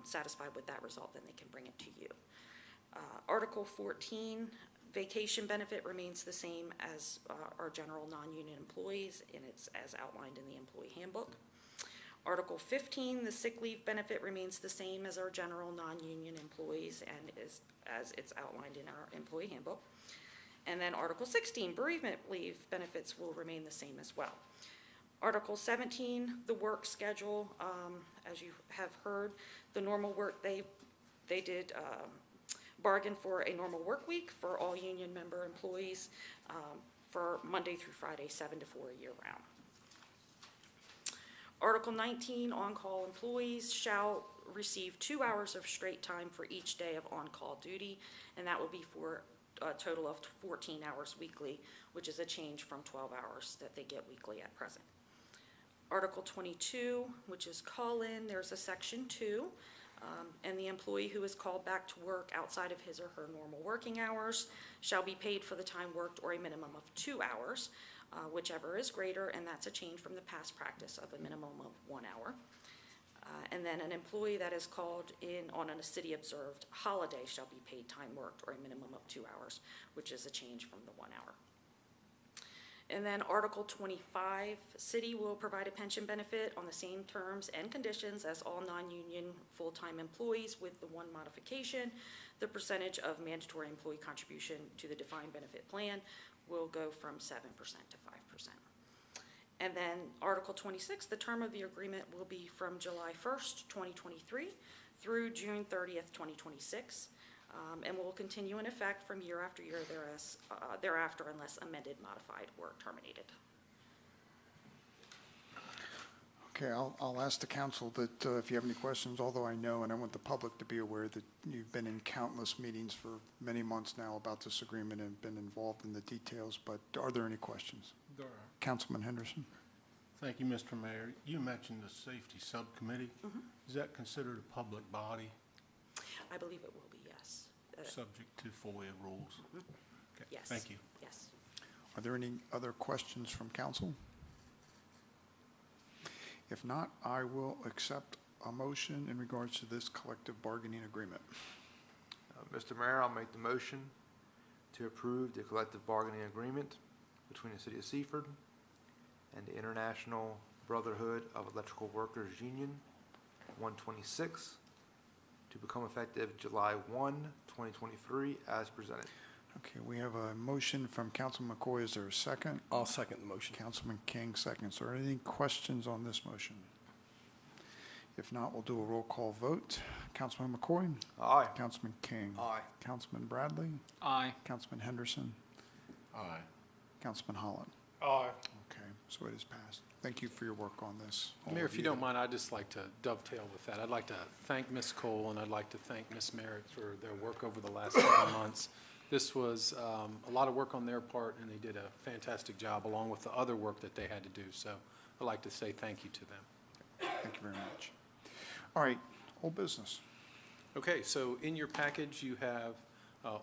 satisfied with that result, then they can bring it to you. Article 14, Vacation benefit remains the same as our general non-union employees, and it's as outlined in the employee handbook. Article 15, the sick leave benefit remains the same as our general non-union employees and is as it's outlined in our employee handbook. And then Article 16, bereavement leave benefits will remain the same as well. Article 17, the work schedule, as you have heard, the normal work, they did bargain for a normal work week for all union member employees for Monday through Friday, 7 to 4 year round. Article 19, on-call employees shall receive 2 hours of straight time for each day of on-call duty, and that will be for a total of 14 hours weekly, which is a change from 12 hours that they get weekly at present. Article 22, which is call-in, there's a section 2, and the employee who is called back to work outside of his or her normal working hours shall be paid for the time worked or a minimum of 2 hours, whichever is greater, and that's a change from the past practice of a minimum of 1 hour. And then an employee that is called in on a city-observed holiday shall be paid time worked or a minimum of 2 hours, which is a change from the 1 hour. And then Article 25, city will provide a pension benefit on the same terms and conditions as all non-union full-time employees with the one modification. The percentage of mandatory employee contribution to the defined benefit plan will go from 7% to 5%. And then Article 26, the term of the agreement will be from July 1st, 2023 through June 30th, 2026. And will continue in effect from year after year thereafter unless amended, modified, or terminated. Okay, I'll ask the council that if you have any questions, although I know and I want the public to be aware that you've been in countless meetings for many months now about this agreement and been involved in the details, but are there any questions? There are. Councilman Henderson. Thank you, Mr. Mayor. You mentioned the safety subcommittee. Mm-hmm. Is that considered a public body? I believe it will be, yes. Subject to FOIA rules? Mm-hmm. Okay, Yes. thank you. Yes. Are there any other questions from council? If not, I will accept a motion in regards to this collective bargaining agreement. Mr. Mayor, I'll make the motion to approve the collective bargaining agreement between the City of Seaford and the International Brotherhood of Electrical Workers Union 126 to become effective July 1, 2023 as presented. Okay, we have a motion from Councilman McCoy. Is there a second? I'll second the motion. Councilman King seconds. Are there any questions on this motion? If not, we'll do a roll call vote. Councilman McCoy? Aye. Councilman King? Aye. Councilman Bradley? Aye. Councilman Henderson? Aye. Councilman Holland? Aye. Okay, so it is passed. Thank you for your work on this. all Mayor, of if you don't mind, I'd just like to dovetail with that. I'd like to thank Ms. Cole and I'd like to thank Ms. Merritt for their work over the last 7 months. This was a lot of work on their part, and they did a fantastic job along with the other work that they had to do. So I'd like to say thank you to them. Thank you very much. All right, old business. Okay, so in your package, you have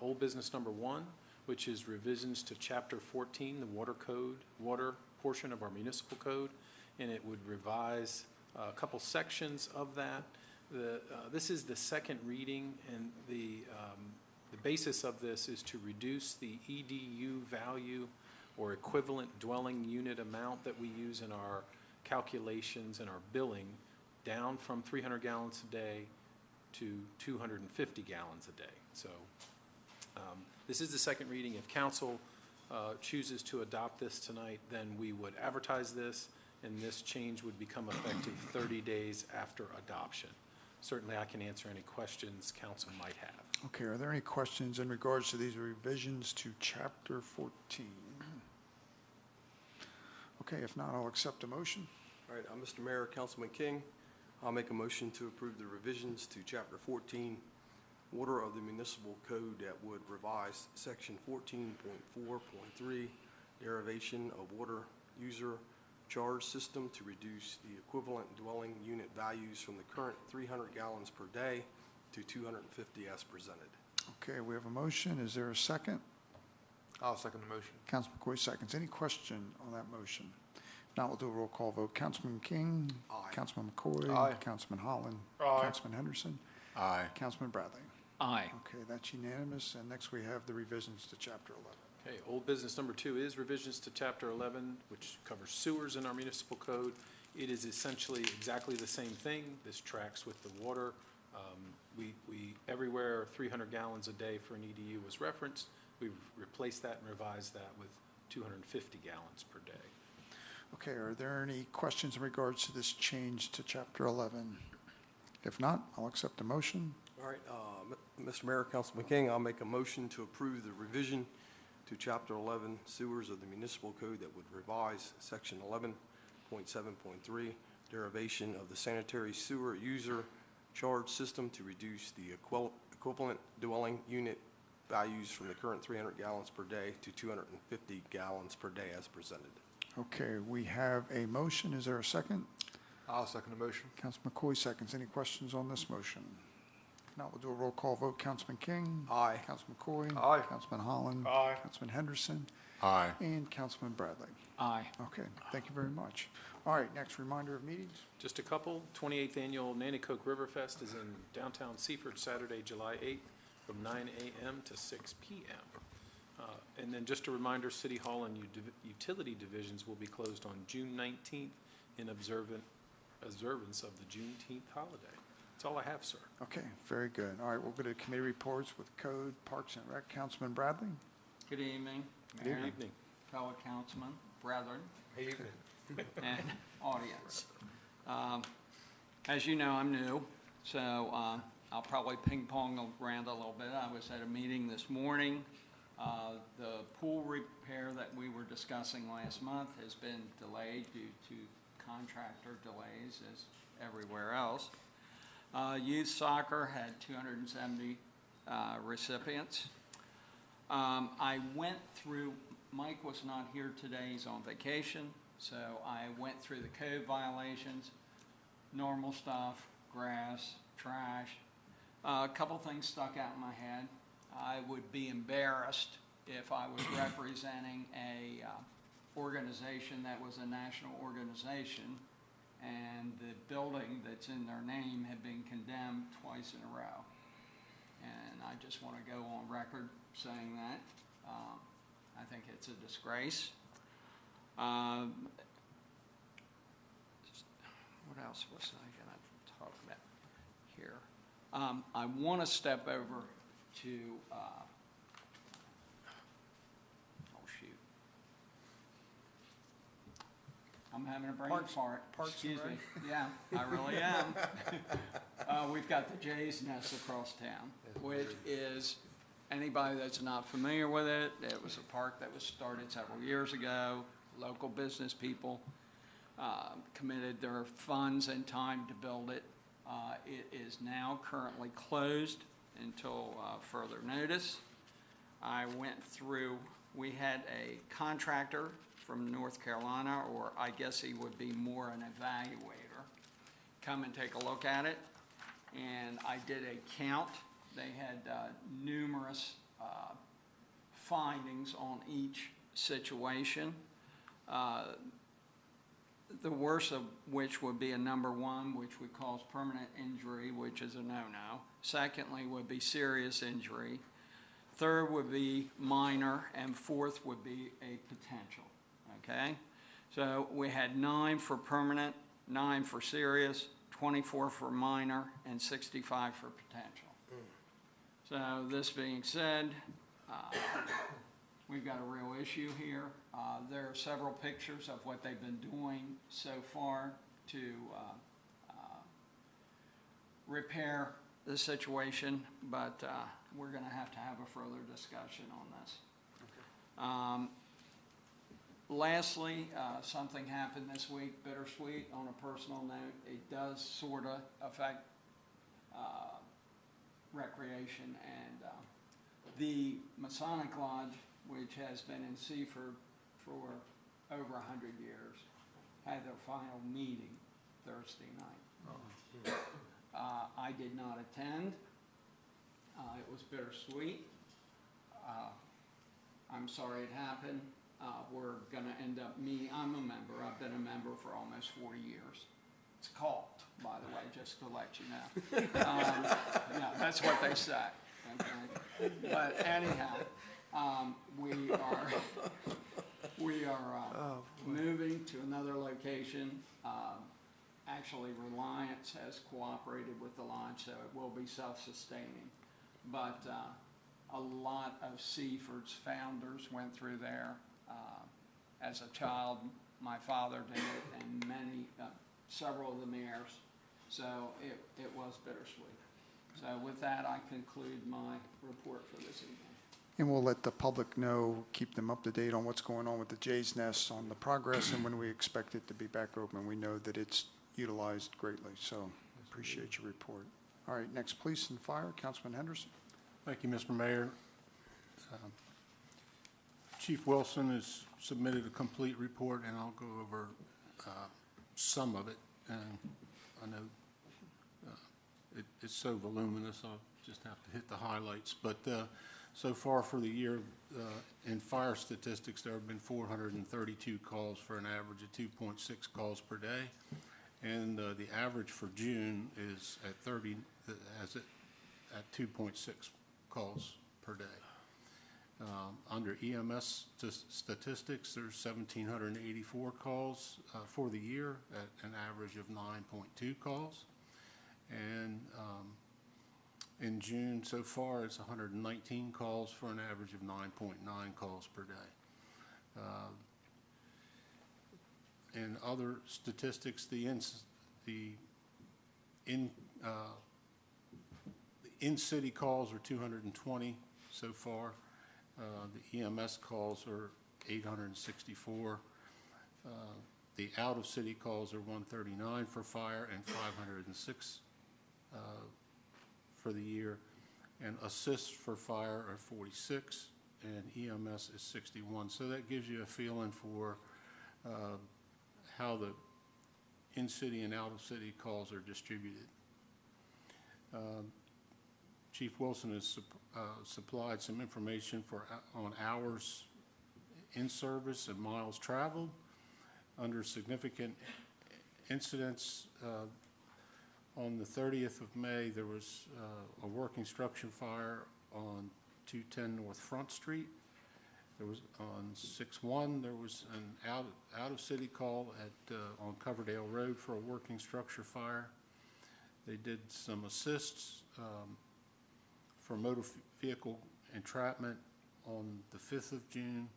old business number 1, which is revisions to Chapter 14, the water code, water portion of our municipal code, and it would revise a couple sections of that. This is the second reading, and the basis of this is to reduce the EDU value or equivalent dwelling unit amount that we use in our calculations and our billing down from 300 gallons a day to 250 gallons a day. So this is the second reading. If council chooses to adopt this tonight, then we would advertise this, and this change would become effective 30 days after adoption. Certainly, I can answer any questions council might have. Okay, are there any questions in regards to these revisions to Chapter 14? Okay, if not, I'll accept a motion. All right, Mr. Mayor, Councilman King, I'll make a motion to approve the revisions to Chapter 14, Water of the Municipal Code that would revise Section 14.4.3, derivation of water user charge system to reduce the equivalent dwelling unit values from the current 300 gallons per day to 250 as presented. Okay, we have a motion. Is there a second? I'll second the motion. Councilman McCoy seconds. Any question on that motion? If not, we'll do a roll call vote. Councilman King? Aye. Councilman McCoy? Aye. Councilman Holland? Aye. Councilman Henderson? Aye. Councilman Bradley? Aye. Okay, that's unanimous. And next we have the revisions to Chapter 11. Okay, old business number 2 is revisions to Chapter 11, which covers sewers in our municipal code. It is essentially exactly the same thing. This tracks with the water. We everywhere 300 gallons a day for an EDU was referenced. We've replaced that and revised that with 250 gallons per day. Okay, are there any questions in regards to this change to Chapter 11? If not, I'll accept the motion. All right, Mr. Mayor, Councilman King, I'll make a motion to approve the revision to Chapter 11 sewers of the municipal code that would revise Section 11.7.3, derivation of the sanitary sewer user charge system to reduce the equivalent dwelling unit values from the current 300 gallons per day to 250 gallons per day as presented. Okay, we have a motion. Is there a second? I'll second the motion. Councilman McCoy seconds. Any questions on this motion? If not, we'll do a roll call vote. Councilman King? Aye. Councilman McCoy? Aye. Councilman Holland? Aye. Councilman Henderson? Aye. And Councilman Bradley? Aye. Okay, thank you very much. All right, next reminder of meetings. Just a couple. 28th Annual Nanticoke River Fest is in downtown Seaford, Saturday, July 8th, from 9 a.m. to 6 p.m. And then just a reminder, City Hall and utility divisions will be closed on June 19th in observance of the Juneteenth holiday. That's all I have, sir. Okay, very good. All right, we'll go to committee reports with Code, Parks and Rec. Councilman Bradley? Good evening. Good Mayor, evening. fellow councilmen, brethren, Hey, evening. and audience. As you know, I'm new, so I'll probably ping-pong around a little bit. I was at a meeting this morning. The pool repair that we were discussing last month has been delayed due to contractor delays as everywhere else. Youth soccer had 270 recipients. I went through, Mike was not here today, he's on vacation, so I went through the code violations, normal stuff, grass, trash. A couple things stuck out in my head. I would be embarrassed if I was representing a organization that was a national organization and the building that's in their name had been condemned twice in a row. And I just want to go on record saying that. I think it's a disgrace. What else was I going to talk about here? I want to step over to, oh shoot. I'm having a brain fart. Excuse me. Yeah, I really am. We've got the Jay's Nest across town, which is, anybody that's not familiar with it, it was a park that was started several years ago. Local business people committed their funds and time to build it. It is now currently closed until further notice. I went through, we had a contractor from North Carolina, or I guess he would be more an evaluator, come and take a look at it. And I did a count. They had numerous findings on each situation. The worst of which would be a number 1, which would cause permanent injury, which is a no-no. Secondly would be serious injury. Third would be minor, and fourth would be a potential, okay? So we had 9 for permanent, 9 for serious, 24 for minor, and 65 for potential. So this being said, we've got a real issue here. There are several pictures of what they've been doing so far to repair the situation, but we're going to have a further discussion on this. Lastly, something happened this week, bittersweet on a personal note. It does sort of affect recreation, and the Masonic Lodge, which has been in Seaford for over 100 years, had their final meeting Thursday night. I did not attend. It was bittersweet. I'm sorry it happened. We're going to end up meeting. I'm a member. I've been a member for almost 40 years. It's a cult, by the way, just to let you know. Yeah, that's what they say. okay? But anyhow, we are moving to another location. Actually, Reliance has cooperated with the launch, so it will be self-sustaining. But a lot of Seaford's founders went through there. As a child, my father did it, and several of the mayors. So it was bittersweet. So with that, I conclude my report for this evening. And we'll let the public know, keep them up to date on what's going on with the Jay's Nest, on the progress, and when we expect it to be back open. We know that it's utilized greatly, so appreciate your report. All right, next, Police and Fire, Councilman Henderson. Thank you, Mr. Mayor. Chief Wilson has submitted a complete report, and I'll go over some of it. And I know it's so voluminous, I'll just have to hit the highlights. But so far for the year, in fire statistics, there have been 432 calls for an average of 2.6 calls per day. And the average for June is at 2.6 calls per day. Under EMS statistics, there's 1,784 calls for the year at an average of 9.2 calls. And in June so far, it's 119 calls for an average of 9.9 calls per day. In other statistics, the in-city calls are 220 so far. The EMS calls are 864. The out-of-city calls are 139 for fire and 506 for the year. And assists for fire are 46 and EMS is 61. So that gives you a feeling for how the in-city and out-of-city calls are distributed. Chief Wilson has supplied some information on hours in service and miles traveled. Under significant incidents, on the 30th of May, there was a working structure fire on 210 North Front Street. There was on 6-1, there was an out-of-city call on Coverdale Road for a working structure fire. They did some assists for motor vehicle entrapment on the 5th of June.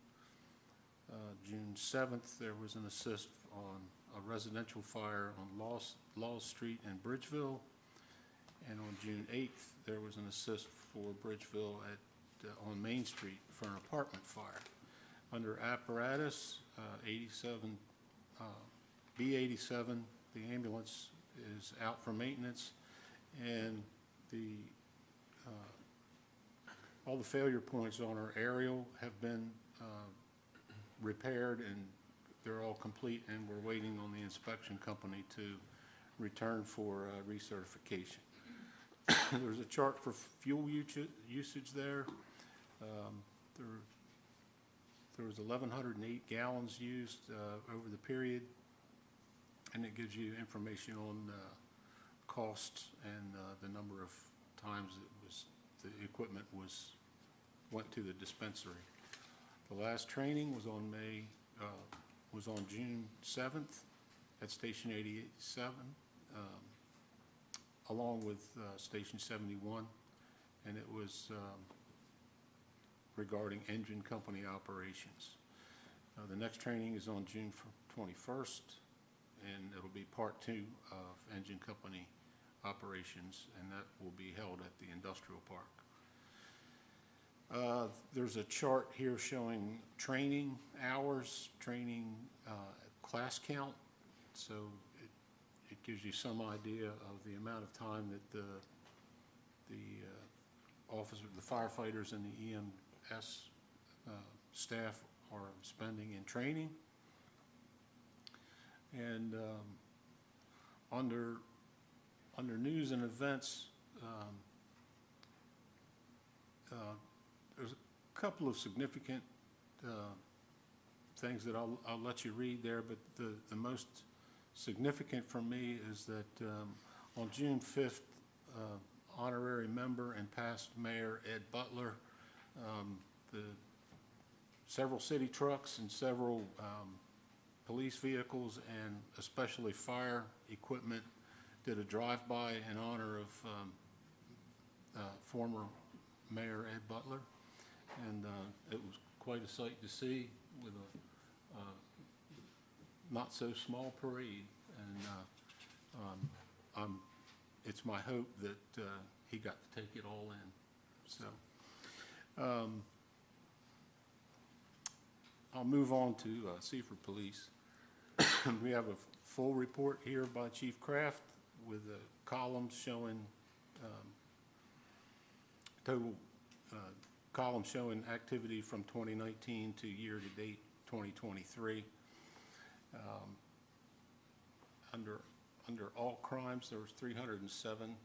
June 7th, there was an assist on a residential fire on Laws Street in Bridgeville. And on June 8th, there was an assist for Bridgeville on Main Street for an apartment fire. Under apparatus, B87, the ambulance is out for maintenance, and all the failure points on our aerial have been repaired, and they're all complete, and we're waiting on the inspection company to return for recertification. There's a chart for fuel usage there. There was 1,108 gallons used over the period, and it gives you information on costs and the number of times the equipment went to the dispensary. The last training was on June 7th at Station 87, along with Station 71, and it was regarding engine company operations. The next training is on June 21st, and it'll be part 2 of engine company operations, and that will be held at the industrial park. There's a chart here showing training hours, training class count, so it gives you some idea of the amount of time that the officers, the firefighters and the EMS staff are spending in training. And under news and events, there's a couple of significant things that I'll let you read there, but the most significant for me is that on June 5th, honorary member and past Mayor Ed Butler. The several city trucks and several police vehicles and especially fire equipment did a drive-by in honor of former Mayor Ed Butler. And it was quite a sight to see with a not so small parade. And it's my hope that he got to take it all in. So I'll move on to Seaford Police. We have a full report here by Chief Kraft with the columns showing total column showing activity from 2019 to year-to-date 2023. Under all crimes, there was 307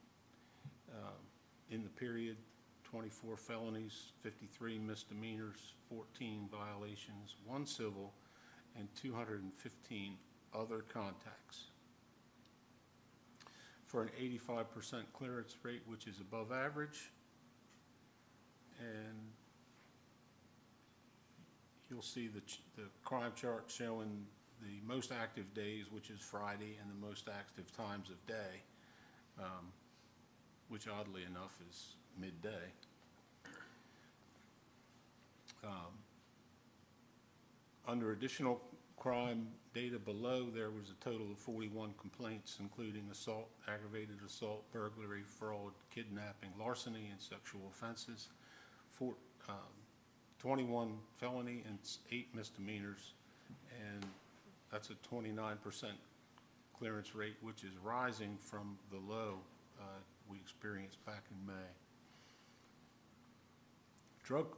in the period, 24 felonies, 53 misdemeanors, 14 violations, 1 civil, and 215 other contacts, for an 85% clearance rate, which is above average. And you'll see the crime chart showing the most active days, which is Friday, and the most active times of day, which oddly enough is midday. Under additional crime data below, there was a total of 41 complaints, including assault, aggravated assault, burglary, fraud, kidnapping, larceny, and sexual offenses. 21 felony and 8 misdemeanors, and that's a 29% clearance rate, which is rising from the low we experienced back in May. Drug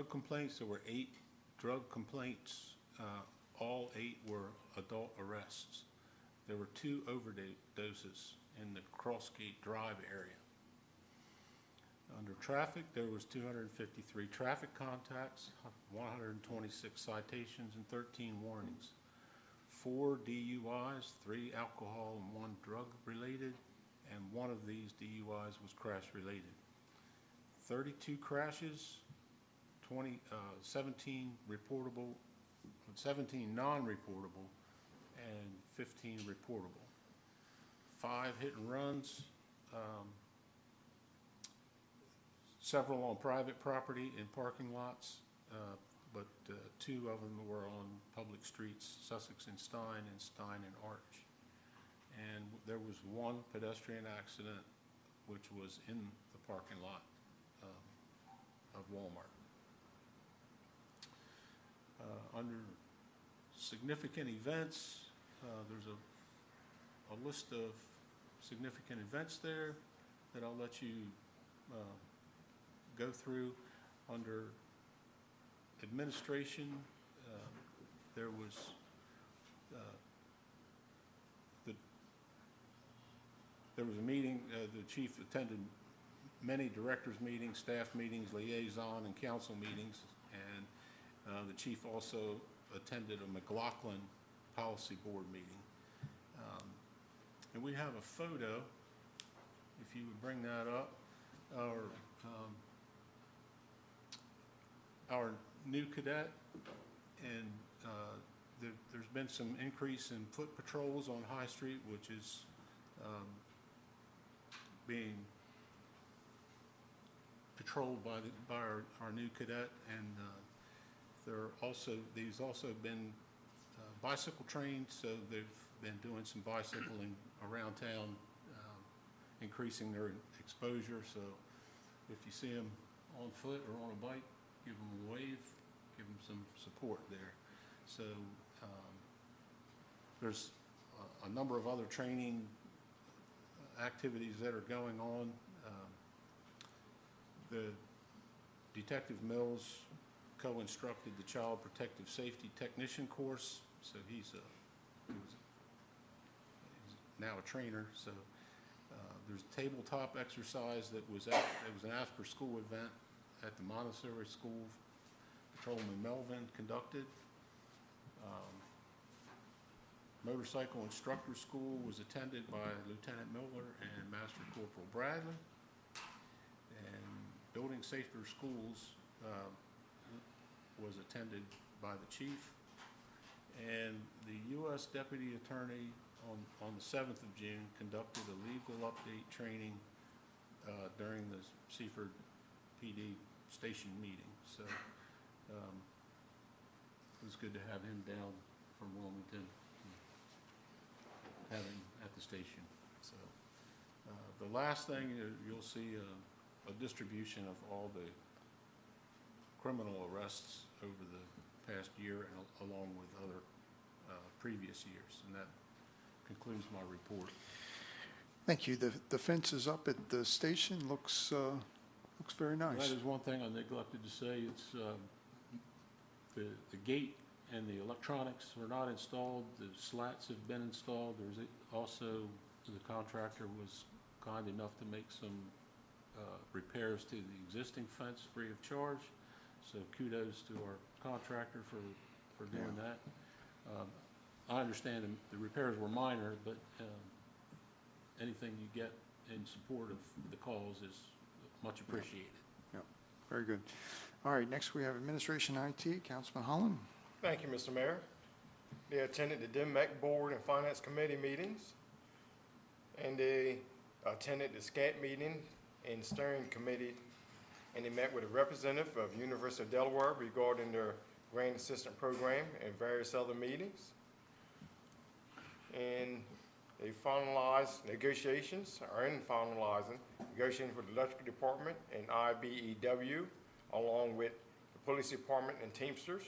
complaints, there were 8 drug complaints. All 8 were adult arrests. There were 2 overdoses in the Crossgate Drive area. Under traffic, there was 253 traffic contacts, 126 citations, and 13 warnings. 4 DUIs, 3 alcohol and 1 drug related, and 1 of these DUIs was crash related. 32 crashes, 17 reportable, 17 non-reportable, and 15 reportable. 5 hit and runs, several on private property in parking lots, but 2 of them were on public streets, Sussex and Stein and Arch. And there was 1 pedestrian accident, which was in the parking lot of Walmart. Under significant events, there's a list of significant events there that I'll let you go through. Under administration, there was a meeting. The chief attended many directors' meetings, staff meetings, liaison, and council meetings, and the chief also attended a McLaughlin Policy Board meeting. And we have a photo, if you would bring that up. Our new cadet, and there's been some increase in foot patrols on High Street, which is being patrolled by our new cadet, and these also been bicycle trained, so they've been doing some bicycling around town, increasing their exposure. So if you see them on foot or on a bike, give them a wave, give them some support there. So there's a number of other training activities that are going on. The Detective Mills co-instructed the Child Protective Safety Technician course, so he's now a trainer. So there's a tabletop exercise that was an after-school event at the Montessori School. Patrolman Melvin conducted. Motorcycle Instructor School was attended by Lieutenant Miller and Master Corporal Bradley. And Building Safer Schools was attended by the chief. And the U.S. Deputy Attorney on the 7th of June conducted a legal update training during the Seaford PD station meeting. So it was good to have him down from Wilmington, have him at the station. So the last thing, you'll see a distribution of all the criminal arrests over the past year and along with other previous years. And that concludes my report. Thank you. The fence is up at the station. Looks very nice. That is one thing I neglected to say. It's the gate and the electronics were not installed. The slats have been installed. There's also, the contractor was kind enough to make some repairs to the existing fence free of charge. So kudos to our contractor for doing that. I understand the repairs were minor, but anything you get in support of the cause is much appreciated. Yep, very good. All right, next we have Administration IT, Councilman Holland. Thank you, Mr. Mayor. They attended the DMEC Board and Finance Committee meetings, and they attended the SCAT meeting and steering committee, and they met with a representative of University of Delaware regarding their grant assistant program and various other meetings. And they finalized negotiations, are in finalizing negotiations with the electrical department and IBEW, along with the police department and Teamsters.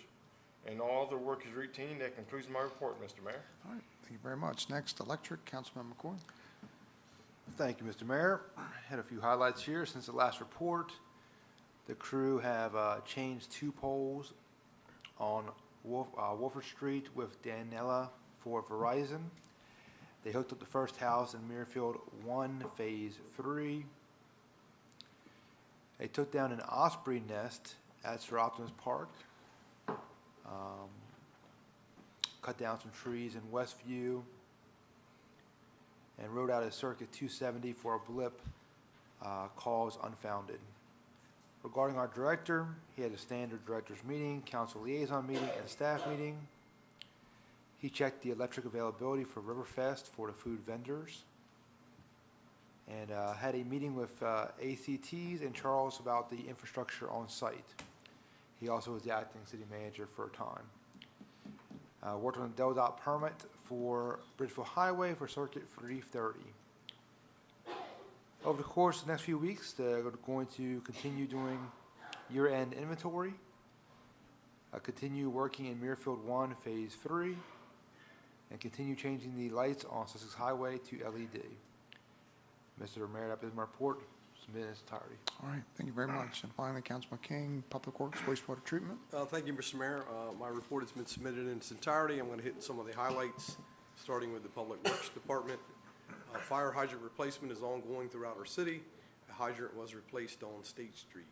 And all the work is routine. That concludes my report, Mr. Mayor. All right, thank you very much. Next, Electric, Councilman McCoy. Thank you, Mr. Mayor. Had a few highlights here since the last report. The crew have changed 2 poles on Wolford Street with Daniela for Verizon. They hooked up the first house in Muirfield 1, Phase 3. They took down an osprey nest at Sir Optimus Park. Cut down some trees in Westview, and rode out a Circuit 270 for a blip cause unfounded. Regarding our director, he had a standard director's meeting, council liaison meeting, and staff meeting. He checked the electric availability for Riverfest for the food vendors, and had a meeting with ACTs and Charles about the infrastructure on site. He also was the acting city manager for a time. Worked on a Del Dot permit for Bridgeville Highway for Circuit 330. Over the course of the next few weeks, they're going to continue doing year-end inventory, continue working in Muirfield 1, Phase 3, and continue changing the lights on Sussex Highway to LED. Mr. Mayor, that is my report. Submitted in its entirety. All right, thank you very much. And finally, Councilman King, Public Works, Wastewater Treatment. Thank you, Mr. Mayor. My report has been submitted in its entirety. I'm going to hit some of the highlights, starting with the Public Works Department. Fire hydrant replacement is ongoing throughout our city. A hydrant was replaced on State Street.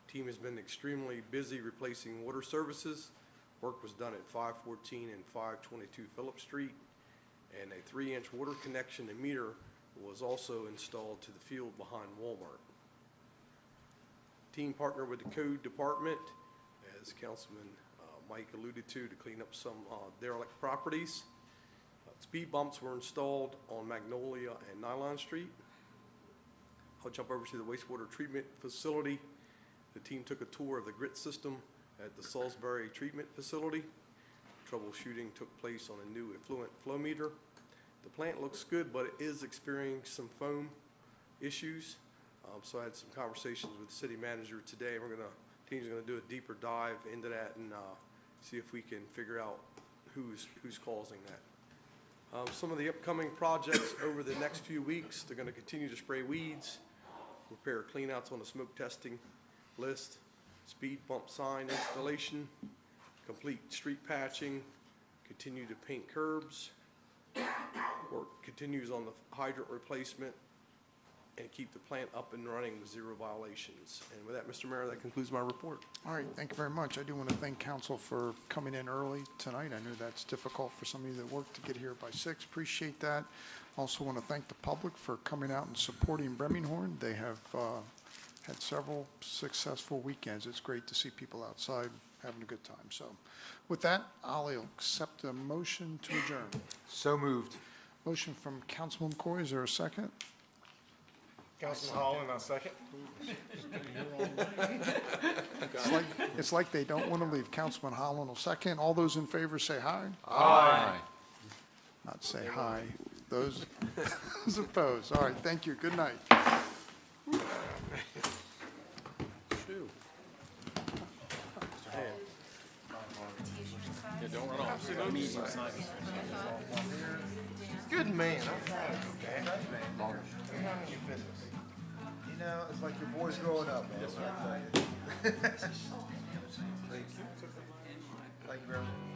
Team has been extremely busy replacing water services. Work was done at 514 and 522 Phillip Street, and a 3-inch water connection and meter was also installed to the field behind Walmart. Team partnered with the Code Department, as Councilman Mike alluded to clean up some derelict properties. Speed bumps were installed on Magnolia and Nylon Street. I'll jump over to the wastewater treatment facility. The team took a tour of the grit system at the Salisbury Treatment Facility. Troubleshooting took place on a new effluent flow meter. The plant looks good, but it is experiencing some foam issues. So I had some conversations with the city manager today. Team's gonna do a deeper dive into that and see if we can figure out who's causing that. Some of the upcoming projects over the next few weeks, they're gonna continue to spray weeds, repair cleanouts on the smoke testing list, speed bump sign installation, complete street patching, continue to paint curbs. Work continues on the hydrant replacement and keep the plant up and running with 0 violations. And with that, Mr. Mayor, that concludes my report. All right, thank you very much. I do want to thank council for coming in early tonight. I know that's difficult for some of you that work to get here by 6. Appreciate that. Also want to thank the public for coming out and supporting Breminghorn. They have had several successful weekends. It's great to see people outside having a good time. So with that, I'll accept a motion to adjourn. So moved. Motion from Councilman McCoy. Is there a second? Councilman Holland, I'll second. It's like they don't want to leave. Councilman Holland will second. All those in favor say aye. Aye. Not say hi. Those opposed. All right, thank you. Good night. Shoot. Mr. Hand. Yeah, don't run off. Good man. I'm proud of you, man. None of your business. You know, it's like your boy's growing up, man. Thank you. Thank you very much.